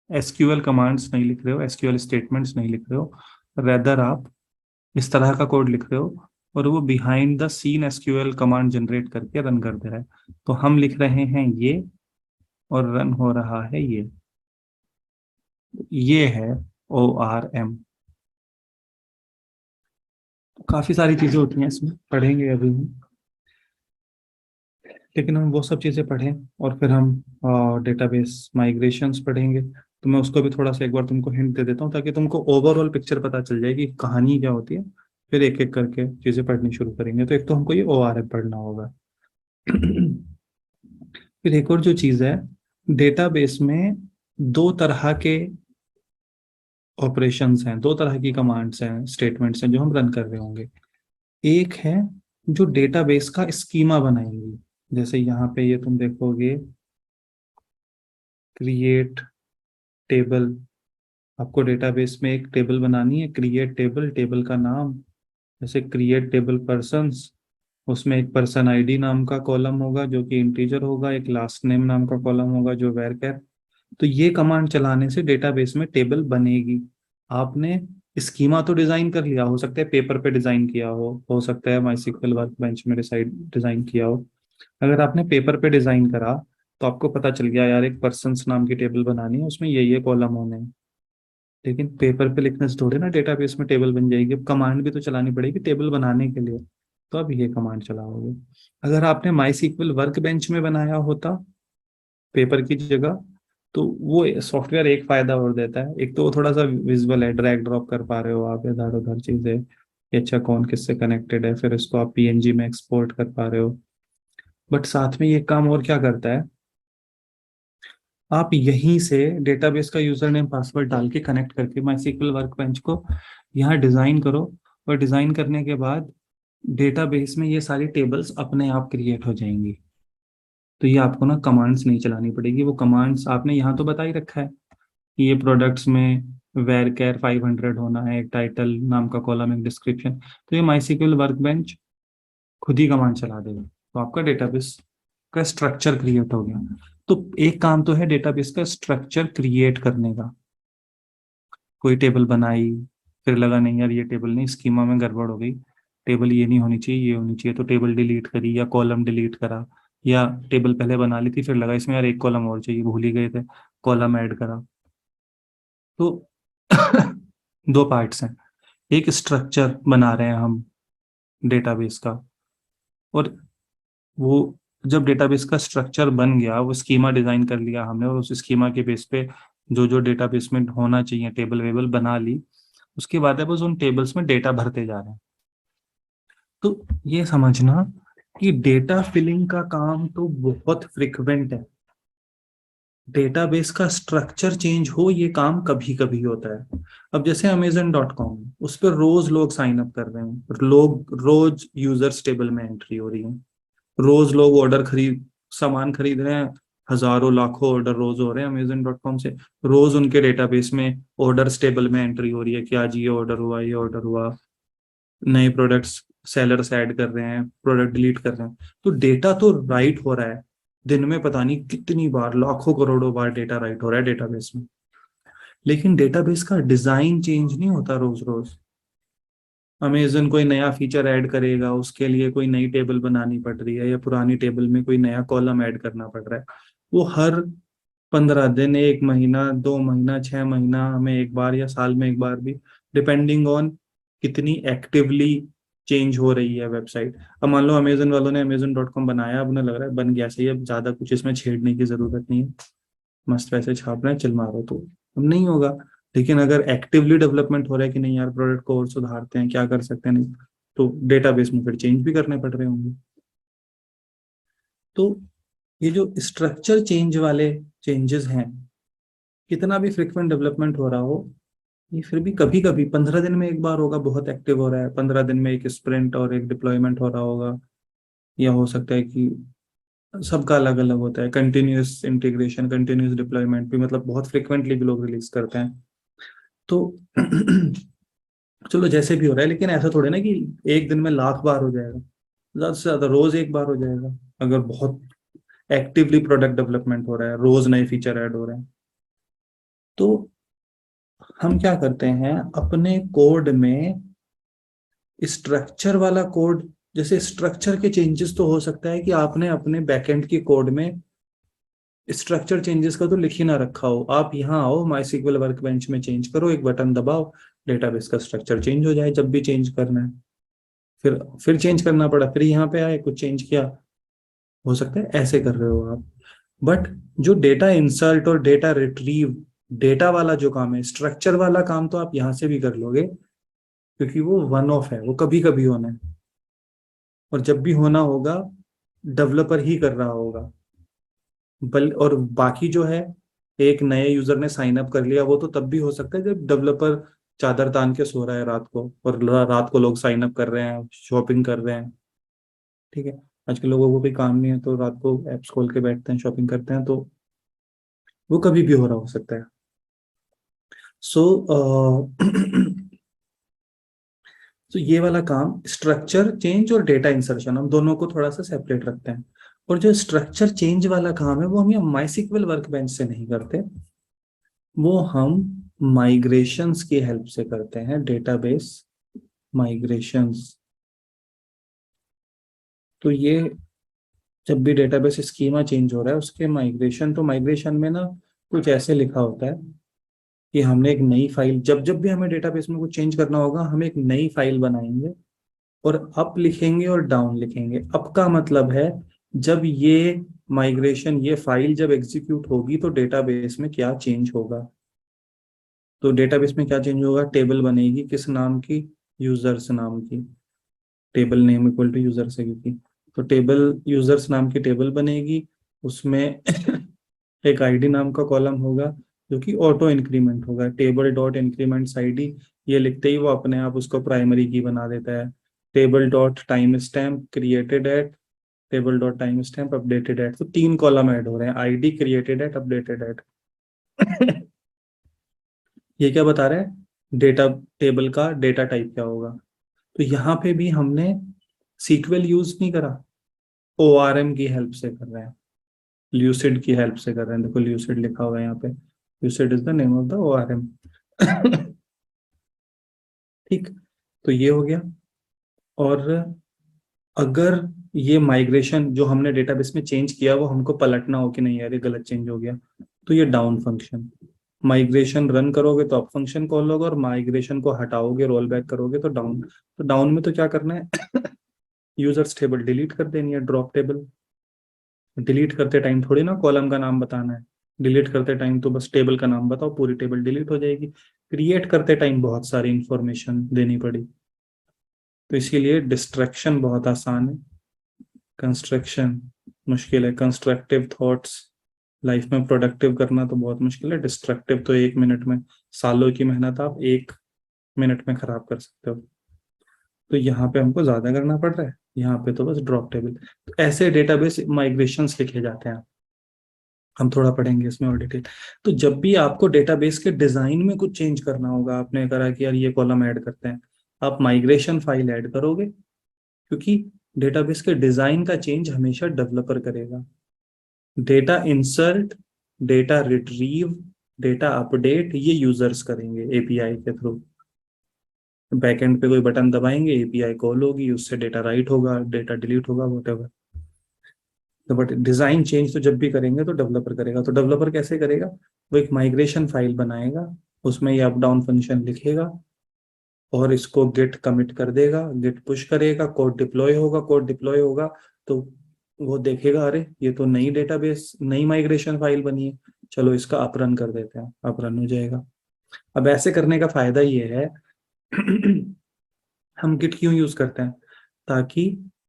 एसक्यूएल कमांड्स नहीं लिख रहे हो, एसक्यूएल स्टेटमेंट्स नहीं लिख रहे हो, रेदर आप इस तरह का कोड लिख रहे हो, और वो behind the scene SQL command generate करके रन कर दे रहा है। तो हम लिख रहे हैं ये, और रन हो रहा है ये है ORM। काफी सारी चीजें होती हैं इसमें, पढ़ेंगे अभी हम, लेकिन हम वो सब चीज़ें पढ़ें, और फिर हम डेटाबेस माइग्रेशंस पढ़ेंगे। तो मैं उसको भी थोड़ा सा एक बार तुमको हिंट दे देता हूँ, ताकि तुमको ओवरऑल पिक्चर पता चल जाए कि कहानी क्या होती है। फिर एक एक करके चीज़ें पढ़नी शुरू करेंगे। तो एक तो हमको ये ORM पढ़ना होगा। फिर एक और जो चीज़ है, डेटाबेस में दो तरह के ऑपरेशंस हैं, दो तरह की कमांड्स हैं, स्टेटमेंट्स हैं जो हम रन कर रहे होंगे। एक है जो डेटाबेस का स्कीमा बनाएंगी, जैसे यहाँ पे ये तुम देखोगे, क्रिएट टेबल, आपको डेटाबेस में एक टेबल बनानी है, क्रिएट टेबल, टेबल का नाम, जैसे क्रिएट टेबल पर्सन्स, उसमें एक पर्सन आईडी नाम का कॉलम होगा जो कि इंटीजर होगा, एक लास्ट नेम नाम का कॉलम होगा जो वैरचर। तो ये कमांड चलाने से डेटाबेस में टेबल बनेगी। आपने स्कीमा तो डिजाइन कर लिया, हो सकता है पेपर पे डिजाइन किया हो सकता है माइस्क्ल वर्कबेंच में डिजाइन किया हो। अगर आपने पेपर पे डिजाइन करा, तो आपको पता चल गया यार एक पर्सन्स नाम की टेबल बनानी है, उसमें ये कॉलम होने हैं। लेकिन पेपर पे लिखने से थोड़ी ना डेटाबेस में टेबल बन जाएगी, अब कमांड भी तो चलानी पड़ेगी टेबल बनाने के लिए। तो अब ये कमांड चलाओगे। अगर आपने माई सीक्वल वर्क बेंच में बनाया होता पेपर की जगह, तो वो सॉफ्टवेयर एक फायदा और देता है, एक तो वो थोड़ा सा विजुअल है, ड्रैग ड्रॉप कर पा रहे हो आप इधर उधर चीजें कि अच्छा कौन किससे कनेक्टेड है, फिर उसको आप PNG में एक्सपोर्ट कर पा रहे हो। बट साथ में ये काम और क्या करता है, आप यहीं से डेटाबेस का यूजर नेम पासवर्ड डाल के कनेक्ट करके माईसीक्वल वर्कबेंच को यहाँ डिजाइन करो, और डिजाइन करने के बाद डेटाबेस में ये सारी टेबल्स अपने आप क्रिएट हो जाएंगी। तो ये आपको ना कमांड्स नहीं चलानी पड़ेगी, वो कमांड्स आपने यहाँ तो बता ही रखा है कि ये प्रोडक्ट्स में वेर केयर 500 होना है, एक टाइटल नाम का कॉलम, एक डिस्क्रिप्शन। तो ये माईसीक्वल वर्कबेंच खुद ही कमांड चला देगा, तो आपका डेटाबेस का स्ट्रक्चर क्रिएट हो गया। तो एक काम तो है डेटाबेस का स्ट्रक्चर क्रिएट करने का। कोई टेबल बनाई, फिर लगा नहीं यार ये टेबल नहीं, स्कीमा में गड़बड़ हो गई, टेबल ये नहीं होनी चाहिए, ये होनी चाहिए, तो टेबल डिलीट करी या कॉलम डिलीट करा, या टेबल पहले बना ली थी फिर लगा इसमें यार एक कॉलम और चाहिए, भूल ही गए थे, कॉलम ऐड करा। तो दो पार्ट्स हैं, एक स्ट्रक्चर बना रहे हैं हम डेटाबेस का, और वो जब डेटाबेस का स्ट्रक्चर बन गया, वो स्कीमा डिजाइन कर लिया हमने, और उस स्कीमा के बेस पे जो जो डेटाबेस में होना चाहिए टेबल वेबल बना ली, उसके बाद है बस उन टेबल्स में डेटा भरते जा रहे हैं। तो ये समझना कि डेटा फिलिंग का काम तो बहुत फ्रिक्वेंट है, डेटाबेस का स्ट्रक्चर चेंज हो ये काम कभी कभी होता है। अब जैसे Amazon.com, उस पर रोज लोग साइन अप कर रहे हैं, लोग रोज यूजर्स टेबल में एंट्री हो रही है, रोज लोग ऑर्डर खरीद सामान खरीद रहे हैं, हजारों लाखों ऑर्डर रोज हो रहे हैं Amazon.com से, रोज उनके डेटाबेस में ऑर्डर्स टेबल में एंट्री हो रही है कि आज ये ऑर्डर हुआ, ये ऑर्डर हुआ, नए प्रोडक्ट्स सेलर्स ऐड कर रहे हैं, प्रोडक्ट डिलीट कर रहे हैं। तो डेटा तो राइट हो रहा है, दिन में पता नहीं कितनी बार, लाखों करोड़ों बार डेटा राइट हो रहा है डेटाबेस में, लेकिन डेटाबेस का डिजाइन चेंज नहीं होता रोज रोज। अमेजन कोई नया फीचर ऐड करेगा, उसके लिए कोई नई टेबल बनानी पड़ रही है, या पुरानी टेबल में कोई नया कॉलम ऐड करना पड़ रहा है, वो हर 15 दिन, 1 महीना, 2 महीना, 6 महीना में एक बार, या साल में एक बार भी, डिपेंडिंग ऑन कितनी एक्टिवली चेंज हो रही है वेबसाइट। अब मान लो अमेजन वालों ने Amazon.com बनाया, अब उन्हें लग रहा है बन गया सही, अब ज्यादा कुछ इसमें छेड़ने की जरूरत नहीं है, मस्त पैसे छाप रहे हैं, चल मारो, तो अब नहीं होगा। लेकिन अगर एक्टिवली डेवलपमेंट हो रहा है कि नहीं यार प्रोडक्ट को और सुधारते हैं, क्या कर सकते हैं, नहीं, तो डेटाबेस में फिर चेंज भी करने पड़ रहे होंगे। तो ये जो स्ट्रक्चर चेंज वाले चेंजेस हैं, कितना भी फ्रिक्वेंट डेवलपमेंट हो रहा हो, ये फिर भी कभी कभी 15 दिन में एक बार होगा, बहुत एक्टिव हो रहा है, 15 दिन में एक स्प्रिंट और एक डिप्लॉयमेंट हो रहा होगा, या हो सकता है कि सबका अलग अलग होता है, कंटिन्यूअस इंटीग्रेशन, कंटिन्यूअस डिप्लॉयमेंट भी, मतलब बहुत फ्रिक्वेंटली भी लोग रिलीज करते हैं। तो चलो जैसे भी हो रहा है, लेकिन ऐसा थोड़े ना कि एक दिन में लाख बार हो जाएगा, ज्यादा से ज्यादा रोज एक बार हो जाएगा, अगर बहुत एक्टिवली प्रोडक्ट डेवलपमेंट हो रहा है, रोज नए फीचर ऐड हो रहे हैं। तो हम क्या करते हैं अपने कोड में, स्ट्रक्चर वाला कोड, जैसे स्ट्रक्चर के चेंजेस तो हो सकता है कि आपने अपने बैकएंड की कोड में स्ट्रक्चर चेंजेस का तो लिख ही ना रखा हो, आप यहाँ आओ माईसीक्वल वर्कबेंच में चेंज करो, एक बटन दबाओ, डेटाबेस का स्ट्रक्चर चेंज हो जाए जब भी चेंज करना है। फिर चेंज करना पड़ा, फिर यहाँ पे आए कुछ चेंज किया, हो सकता है ऐसे कर रहे हो आप। बट जो डेटा इंसर्ट और डेटा रिट्रीव, डेटा वाला जो काम है, स्ट्रक्चर वाला काम, तो आप यहाँ से भी कर लोगे, क्योंकि वो वन ऑफ है, वो कभी कभी होना है, और जब भी होना होगा डेवलपर ही कर रहा होगा। और बाकी जो है, एक नए यूजर ने साइन अप कर लिया, वो तो तब भी हो सकता है जब डेवलपर चादर तान के सो रहा है रात को, और रात को लोग साइन अप कर रहे हैं, शॉपिंग कर रहे हैं, ठीक है। आजकल लोगों को कोई काम नहीं है तो रात को एप्स खोल के बैठते हैं, शॉपिंग करते हैं, तो वो कभी भी हो रहा हो सकता है। सो तो ये वाला काम स्ट्रक्चर चेंज और डेटा इंसर्शन, हम दोनों को थोड़ा सा सेपरेट रखते हैं। और जो स्ट्रक्चर चेंज वाला काम है वो हम माईसीक्वल वर्कबेंच से नहीं करते, वो हम माइग्रेशंस की हेल्प से करते हैं, डेटाबेस माइग्रेशंस। तो ये जब भी डेटाबेस स्कीमा चेंज हो रहा है उसके माइग्रेशन, तो माइग्रेशन में ना कुछ ऐसे लिखा होता है कि हमने एक नई फाइल, जब जब भी हमें डेटाबेस में कुछ चेंज करना होगा, हम एक नई फाइल बनाएंगे, और अप लिखेंगे और डाउन लिखेंगे। अप का मतलब है जब ये माइग्रेशन, ये फाइल जब एग्जीक्यूट होगी तो डेटाबेस में क्या चेंज होगा। तो डेटाबेस में क्या चेंज होगा, टेबल बनेगी किस नाम की, यूजर्स नाम की, table name equal to users है क्योंकि, तो टेबल यूजर्स नाम की टेबल बनेगी, उसमें एक आईडी नाम का कॉलम होगा जो कि ऑटो इंक्रीमेंट होगा, टेबल डॉट इंक्रीमेंट्स आईडी, ये लिखते ही वो अपने आप उसको प्राइमरी की बना देता है। Table dot time stamp created at, table dot time stamp updated at, तो 3 कॉलम ऐड हो रहे हैं, ID, created at, updated at. ये क्या बता रहा है, डेटा टेबल का डेटा टाइप क्या होगा। तो यहाँ पे भी हमने सीक्वल यूज नहीं करा, ओआरएम की हेल्प से कर रहे हैं, ल्यूसिड की हेल्प से कर रहे हैं। देखो ल्यूसिड लिखा हुआ है यहाँ पे, Lucid is the name of the ORM. ठीक, तो ये हो गया। और अगर ये माइग्रेशन जो हमने डेटाबेस में चेंज किया वो हमको पलटना हो कि नहीं यार ये गलत चेंज हो गया, तो ये डाउन फंक्शन, माइग्रेशन रन करोगे तो अप फंक्शन कॉल होगा, और माइग्रेशन को हटाओगे रोल बैक करोगे तो डाउन। तो डाउन में तो क्या करना है, यूजर्स टेबल डिलीट कर देनी है, ड्रॉप टेबल। डिलीट करते टाइम थोड़ी ना कॉलम का नाम बताना है, डिलीट करते टाइम तो बस टेबल का नाम बताओ, पूरी टेबल डिलीट हो जाएगी। क्रिएट करते टाइम बहुत सारी इंफॉर्मेशन देनी पड़ी, तो इसीलिए डिस्ट्रैक्शन बहुत आसान है, कंस्ट्रक्शन मुश्किल है। कंस्ट्रक्टिव थॉट्स लाइफ में प्रोडक्टिव करना तो बहुत मुश्किल है, डिस्ट्रक्टिव तो 1 मिनट में, सालों की मेहनत आप 1 मिनट में खराब कर सकते हो। तो यहाँ पे हमको ज्यादा करना पड़ रहा है, यहाँ पे तो बस ड्रॉप टेबल। तो ऐसे डेटाबेस माइग्रेशंस लिखे जाते हैं, हम थोड़ा पढ़ेंगे इसमें और डिटेल। तो जब भी आपको डेटाबेस के डिजाइन में कुछ चेंज करना होगा, आपने करा कि यार ये कॉलम ऐड करते हैं, आप माइग्रेशन फाइल ऐड करोगे, क्योंकि डेटाबेस के डिजाइन का चेंज हमेशा डेवलपर करेगा। Data insert, data retrieve, data update ये यूजर्स करेंगे एपीआई के थ्रू। बैकएंड पे कोई बटन दबाएंगे, एपीआई कॉल होगी, उससे डेटा राइट होगा, डेटा डिलीट होगा, वॉटेवर। तो बट डिजाइन चेंज तो जब भी करेंगे तो डेवलपर करेगा। तो डेवलपर कैसे करेगा, वो एक माइग्रेशन फाइल बनाएगा, उसमें ये अप डाउन फंक्शन लिखेगा, और इसको गिट कमिट कर देगा, गिट पुश करेगा, कोड डिप्लॉय होगा, कोड डिप्लॉय होगा तो वो देखेगा अरे ये तो नई डेटाबेस नई माइग्रेशन फाइल बनी है, चलो इसका अपरन कर देते हैं, अपरन हो जाएगा। अब ऐसे करने का फायदा ये है, हम गिट क्यों यूज करते हैं, ताकि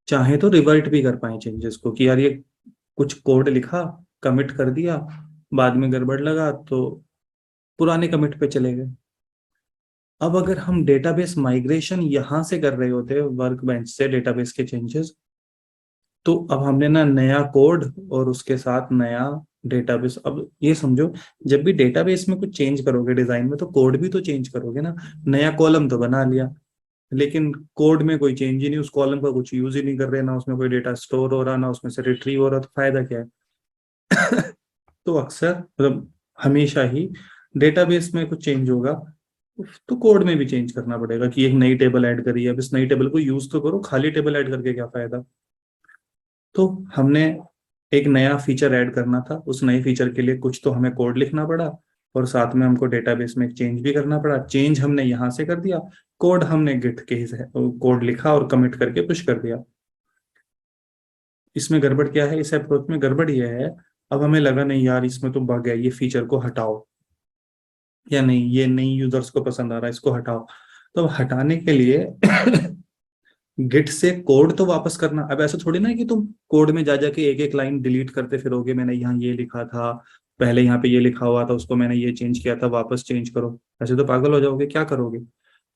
चाहे तो रिवर्ट भी कर पाए चेंजेस को, कि यार ये कुछ कोड लिखा, कमिट कर दिया, बाद में गड़बड़ लगा तो पुराने कमिट पे चले गए। अब अगर हम डेटाबेस माइग्रेशन यहां से कर रहे होते वर्क बेंच से डेटाबेस के चेंजेस, तो अब हमने ना नया कोड और उसके साथ नया डेटाबेस। अब ये समझो, जब भी डेटाबेस में कुछ चेंज करोगे डिजाइन में, तो कोड भी तो चेंज करोगे ना। नया कॉलम तो बना लिया, लेकिन कोड में कोई चेंज ही नहीं, उस कॉलम का कुछ यूज ही नहीं कर रहे, ना उसमें कोई डेटा स्टोर हो रहा, ना उसमें से रिट्रीव हो रहा, तो फायदा क्या है। तो अक्सर मतलब हमेशा ही डेटाबेस में कुछ चेंज होगा तो कोड में भी चेंज करना पड़ेगा, कि एक नई टेबल ऐड करी है, अब इस नई टेबल को यूज तो करो, खाली टेबल ऐड करके क्या फायदा। तो हमने एक नया फीचर ऐड करना था, उस नए फीचर के लिए कुछ तो हमें कोड लिखना पड़ा, और साथ में हमको डेटाबेस में एक चेंज भी करना पड़ा। चेंज हमने यहाँ से कर दिया, कोड हमने गिट के ही कोड लिखा और कमिट करके पुश कर दिया। इसमें गड़बड़ क्या है, इस अप्रोच में गड़बड़ ये है, अब हमें लगा नहीं यार इसमें तो बग है, ये फीचर को हटाओ, या नहीं ये नई यूजर्स को पसंद आ रहा है, इसको हटाओ। तो अब हटाने के लिए गिट से कोड तो वापस करना। अब ऐसा थोड़ी ना है कि तुम कोड में जा जाके एक एक लाइन डिलीट करते फिरोगे, मैंने यहाँ ये लिखा था, पहले यहाँ पे ये लिखा हुआ था, उसको मैंने ये चेंज किया था, वापस चेंज करो, ऐसे तो पागल हो जाओगे। क्या करोगे,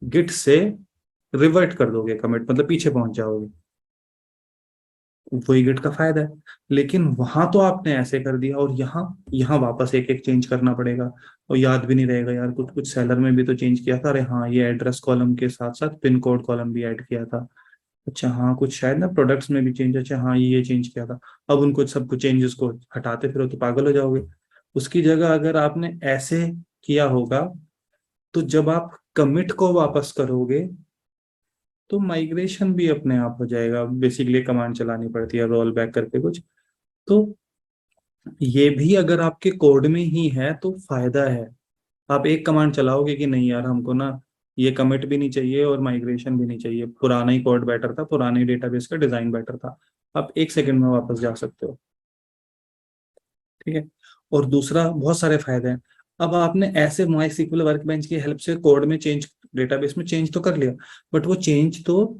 गिट से रिवर्ट कर दोगे कमिट, मतलब पीछे पहुंच जाओगे, वही गिट का फायदा है। लेकिन वहां तो आपने ऐसे कर दिया, और यहाँ यहाँ वापस एक एक चेंज करना पड़ेगा, और याद भी नहीं रहेगा यार, कुछ कुछ सेलर में भी तो चेंज किया था, अरे हाँ ये एड्रेस कॉलम के साथ साथ पिन कोड कॉलम भी ऐड किया था, अच्छा हाँ कुछ शायद ना प्रोडक्ट्स में भी चेंज, अच्छा हाँ ये चेंज किया था। अब उनको सब कुछ चेंजेस को हटाते फिरो तो पागल हो जाओगे। उसकी जगह अगर आपने ऐसे किया होगा, तो जब आप कमिट को वापस करोगे तो माइग्रेशन भी अपने आप हो जाएगा, बेसिकली कमांड चलानी पड़ती है रोल बैक करके कुछ। तो ये भी अगर आपके कोड में ही है तो फायदा है, आप एक कमांड चलाओगे कि नहीं यार हमको ना ये कमिट भी नहीं चाहिए और माइग्रेशन भी नहीं चाहिए, पुराना ही कोड बेटर था, पुराने डेटाबेस का डिजाइन बेटर था, आप 1 सेकंड में वापस जा सकते हो। ठीक है, और दूसरा बहुत सारे फायदे हैं। अब आपने ऐसे माई सीक्वल वर्कबेंच की हेल्प से कोड में चेंज, डेटाबेस में चेंज तो कर लिया, बट वो चेंज तो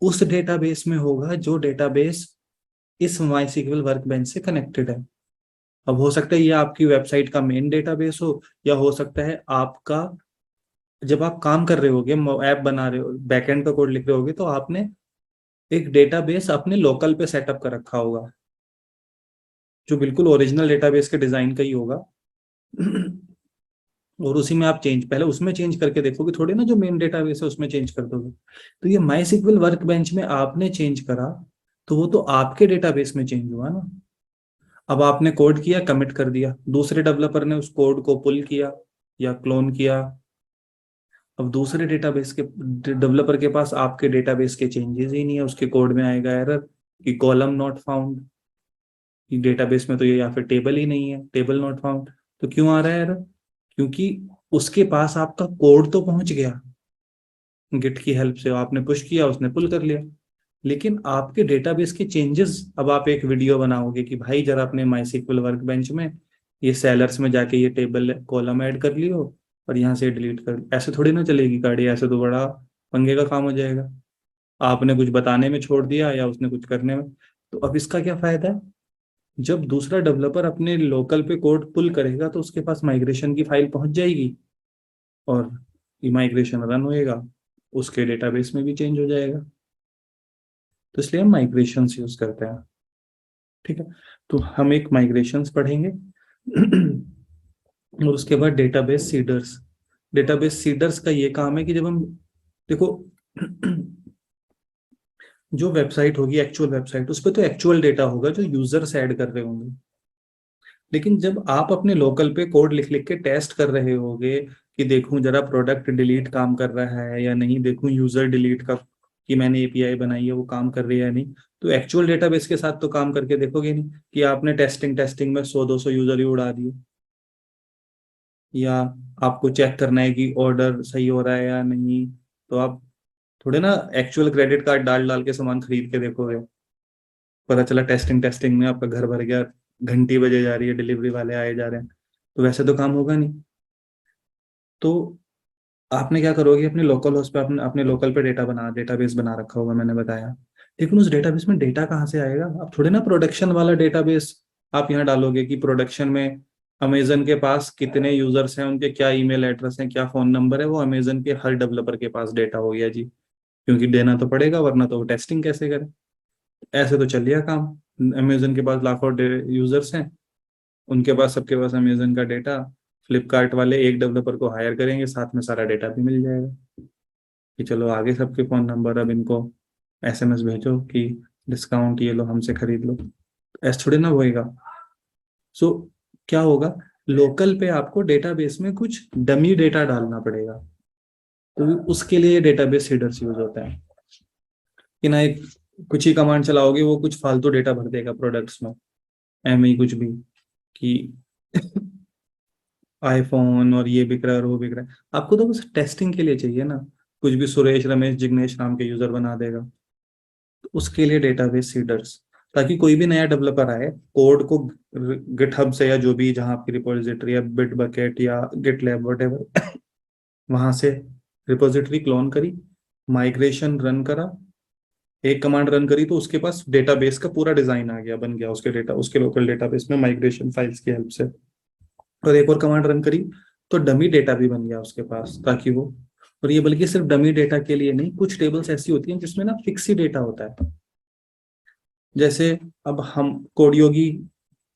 उस डेटाबेस में होगा जो डेटाबेस इस माई सीक्वल वर्कबेंच से कनेक्टेड है। अब हो सकता है ये आपकी वेबसाइट का मेन डेटाबेस हो, या हो सकता है आपका, जब आप काम कर रहे होगे, ऐप बना रहे हो, बैकएंड का कोड लिख रहे होगे, तो आपने एक डेटाबेस अपने लोकल पे सेटअप कर रखा होगा, जो बिल्कुल ओरिजिनल डेटाबेस के डिजाइन का ही होगा। और उसी में आप चेंज, पहले उसमें चेंज करके देखोगे, थोड़ी ना जो मेन डेटाबेस है उसमें चेंज कर दोगे। तो ये माई सिक्वल वर्क बेंच में आपने चेंज करा, तो वो तो आपके डेटाबेस में चेंज हुआ ना। अब आपने कोड किया, कमिट कर दिया, दूसरे डेवलपर ने उस कोड को पुल किया या क्लोन किया। अब दूसरे डेटाबेस के डेवलपर के पास आपके डेटाबेस के चेंजेस ही नहीं है, उसके कोड में आएगा एरर कि कॉलम नॉट फाउंड, कि डेटाबेस में तो ये, या फिर टेबल ही नहीं है, टेबल नॉट फाउंड। तो क्यों आ रहा है एरर? क्योंकि उसके पास आपका कोड तो पहुंच गया, गिट की हेल्प से आपने पुश किया, उसने पुल कर लिया, लेकिन आपके डेटाबेस के चेंजेस, अब आप एक वीडियो बनाओगे कि भाई जरा अपने माईसीक्वल वर्कबेंच में ये सेलर्स में जाके ये टेबल कॉलम ऐड कर लियो और यहाँ से डिलीट कर, ऐसे थोड़ी ना चलेगी गाड़ी, ऐसे तो बड़ा पंगे का काम हो जाएगा। आपने कुछ बताने में छोड़ दिया या उसने कुछ करने में। तो अब इसका क्या फायदा है? जब दूसरा डेवलपर अपने लोकल पे कोड पुल करेगा तो उसके पास माइग्रेशन की फाइल पहुंच जाएगी, और ये माइग्रेशन रन होएगा, उसके डेटाबेस में भी चेंज हो जाएगा। तो इसलिए हम माइग्रेशंस यूज करते हैं। ठीक है, तो हम एक माइग्रेशंस पढ़ेंगे। और उसके बाद डेटाबेस सीडर्स। डेटाबेस सीडर्स का ये काम है कि जब हम, देखो, जो वेबसाइट होगी, एक्चुअल वेबसाइट, उस पर तो एक्चुअल डेटा होगा जो यूजर्स ऐड कर रहे होंगे। लेकिन जब आप अपने लोकल पे कोड लिख लिख के टेस्ट कर रहे होगे कि देखूं जरा प्रोडक्ट डिलीट काम कर रहा है या नहीं, देखूं यूजर डिलीट का, कि मैंने एपीआई बनाई है वो काम कर रही है या नहीं, तो एक्चुअल डेटाबेस के साथ तो काम करके देखोगे नहीं कि आपने टेस्टिंग टेस्टिंग में 100-200 यूजर ही उड़ा दिए। या आपको चेक करना है कि ऑर्डर सही हो रहा है या नहीं, तो आप थोड़े ना एक्चुअल क्रेडिट कार्ड डाल डाल के सामान खरीद के देखोगे, पता चला टेस्टिंग टेस्टिंग में आपका घर भर गया, घंटी बजे जा रही है, डिलीवरी वाले आए जा रहे हैं, तो वैसे तो काम होगा नहीं। तो आपने क्या करोगे, अपने लोकल होस्ट पे, अपने अपने लोकल पे डेटाबेस बना रखा होगा, मैंने बताया। लेकिन उस डेटाबेस में डेटा कहाँ से आएगा? आप थोड़े ना प्रोडक्शन वाला डेटाबेस आप यहाँ डालोगे कि प्रोडक्शन में अमेजन के पास कितने यूजर्स हैं, उनके क्या ईमेल एड्रेस है, क्या फोन नंबर है, वो अमेजन के हर डेवलपर के पास डेटा हो गया जी, क्योंकि देना तो पड़ेगा, वरना तो वो टेस्टिंग कैसे करे। ऐसे तो चल लिया काम। अमेजन के पास लाखों यूजर्स हैं, उनके पास, सबके पास अमेजन का डेटा। फ्लिपकार्ट वाले एक डेवलपर को हायर करेंगे, साथ में सारा डेटा भी मिल जाएगा कि चलो आगे सबके फोन नंबर, अब इनको एसएमएस भेजो कि डिस्काउंट ये लो, हमसे खरीद लो। ऐसा थोड़ी ना होएगा। सो क्या होगा, लोकल पे आपको डेटाबेस में कुछ डमी डेटा डालना पड़ेगा। तो उसके लिए डेटाबेस सीडर्स यूज होता है कि ना, एक कुछ ही कमांड चलाओगे वो कुछ फालतू डेटा भर देगा प्रोडक्ट्स में, एम ही कुछ भी, कि आईफोन और ये बिक रहा है और वो बिक रहा है। आपको तो बस टेस्टिंग के लिए चाहिए ना, कुछ भी सुरेश रमेश जिग्नेश नाम के यूजर बना देगा। तो उसके लिए डेटाबेस सीडर्स, ताकि कोई भी नया डेवलपर आए, कोड को गिटहब से या जो भी जहां आपकी रिपोजिटरी है, बिट बकेट या गिटलैब वटेवर, वहां से रिपोजिटरी क्लोन करी, माइग्रेशन रन करा, एक कमांड रन करी, तो उसके पास डेटाबेस का पूरा डिजाइन आ गया, बन गया उसके डेटा, उसके लोकल डेटाबेस में माइग्रेशन फाइल्स की हेल्प से। और एक और कमांड रन करी तो डमी डेटा भी बन गया उसके पास, ताकि वो, और ये बल्कि सिर्फ डमी डेटा के लिए नहीं, कुछ टेबल्स ऐसी होती हैं जिसमें ना फिक्स ही डेटा होता है। जैसे अब हम कोडियोगी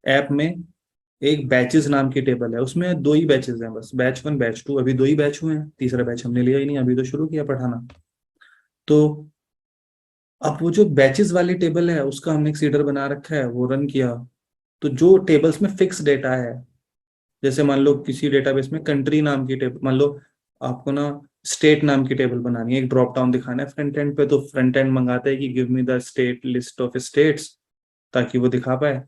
ऐप में एक बैचेस नाम की टेबल है, उसमें दो ही बैचेस हैं बस, बैच 1 बैच 2, अभी दो ही बैच हुए हैं, तीसरा बैच हमने लिया ही नहीं, अभी तो शुरू किया पढ़ाना। तो अब वो जो बैचेस वाली टेबल है उसका हमने एक सीडर बना रखा है, वो रन किया, तो जो टेबल्स में फिक्स डेटा है, जैसे मान लो किसी डेटाबेस में कंट्री नाम की टेबल, मान लो आपको ना स्टेट नाम की टेबल बनानी है, एक ड्रॉप डाउन दिखाना है फ्रंट एंड पे, तो फ्रंट एंड मंगाता है कि give me the state list of states, ताकि वो दिखा पाए।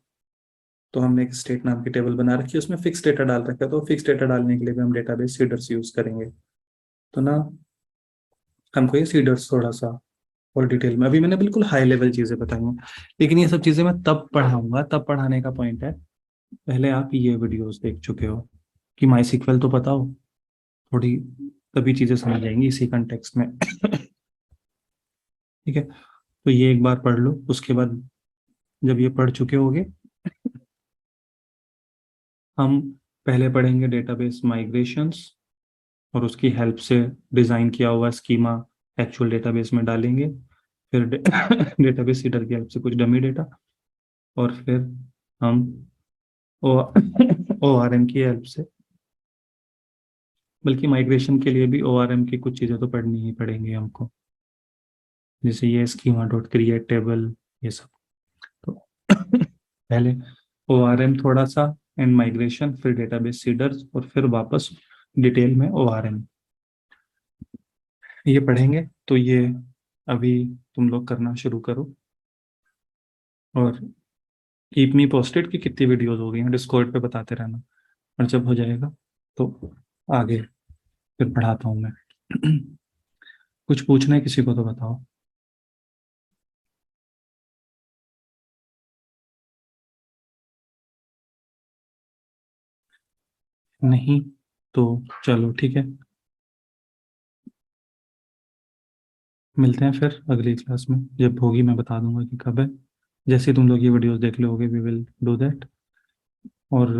तो हमने एक स्टेट नाम की टेबल बना रखी है, उसमें फिक्स डेटा डाल रखा है, तो फिक्स डेटा डालने के लिए भी हम डेटाबेस सीडर्स यूज करेंगे। तो ना हमको ये सीडर्स थोड़ा सा और डिटेल में, अभी मैंने बिल्कुल हाई लेवल चीजें बताई हैं, लेकिन ये सब चीजें मैं तब पढ़ाऊंगा, तब पढ़ाने का पॉइंट है, पहले आप ये वीडियोस देख चुके हो कि माई सीक्वल तो पता हो थोड़ी, तभी चीजें समझ आएंगी इसी कंटेक्स्ट में। ठीक है, तो ये एक बार पढ़ लो, उसके बाद जब ये पढ़ चुके होगे हम पहले पढ़ेंगे डेटाबेस माइग्रेशंस और उसकी हेल्प से डिज़ाइन किया हुआ स्कीमा एक्चुअल डेटाबेस में डालेंगे, फिर डेटाबेस सीडर की हेल्प से कुछ डमी डेटा, और फिर हम ORM की हेल्प से, बल्कि माइग्रेशन के लिए भी ORM की कुछ चीज़ें तो पढ़नी ही पड़ेंगी हमको, जैसे ये स्कीमा डॉट क्रिएट टेबल, ये सब। तो पहले ORM थोड़ा सा एंड माइग्रेशन, फिर डेटाबेस सीडर्स, और फिर वापस डिटेल में ORM ये पढ़ेंगे। तो ये अभी तुम लोग करना शुरू करो, और कीप मी पोस्टेड कि कितनी वीडियोस हो गई हैं, डिस्कॉर्ड पे बताते रहना, और जब हो जाएगा तो आगे फिर पढ़ाता हूँ मैं। कुछ पूछना है किसी को तो बताओ। नहीं तो चलो ठीक है, मिलते हैं फिर अगली क्लास में, जब होगी मैं बता दूंगा कि कब है। जैसे ही तुम लोग ये वीडियोस देख लोगे वी विल डू दैट। और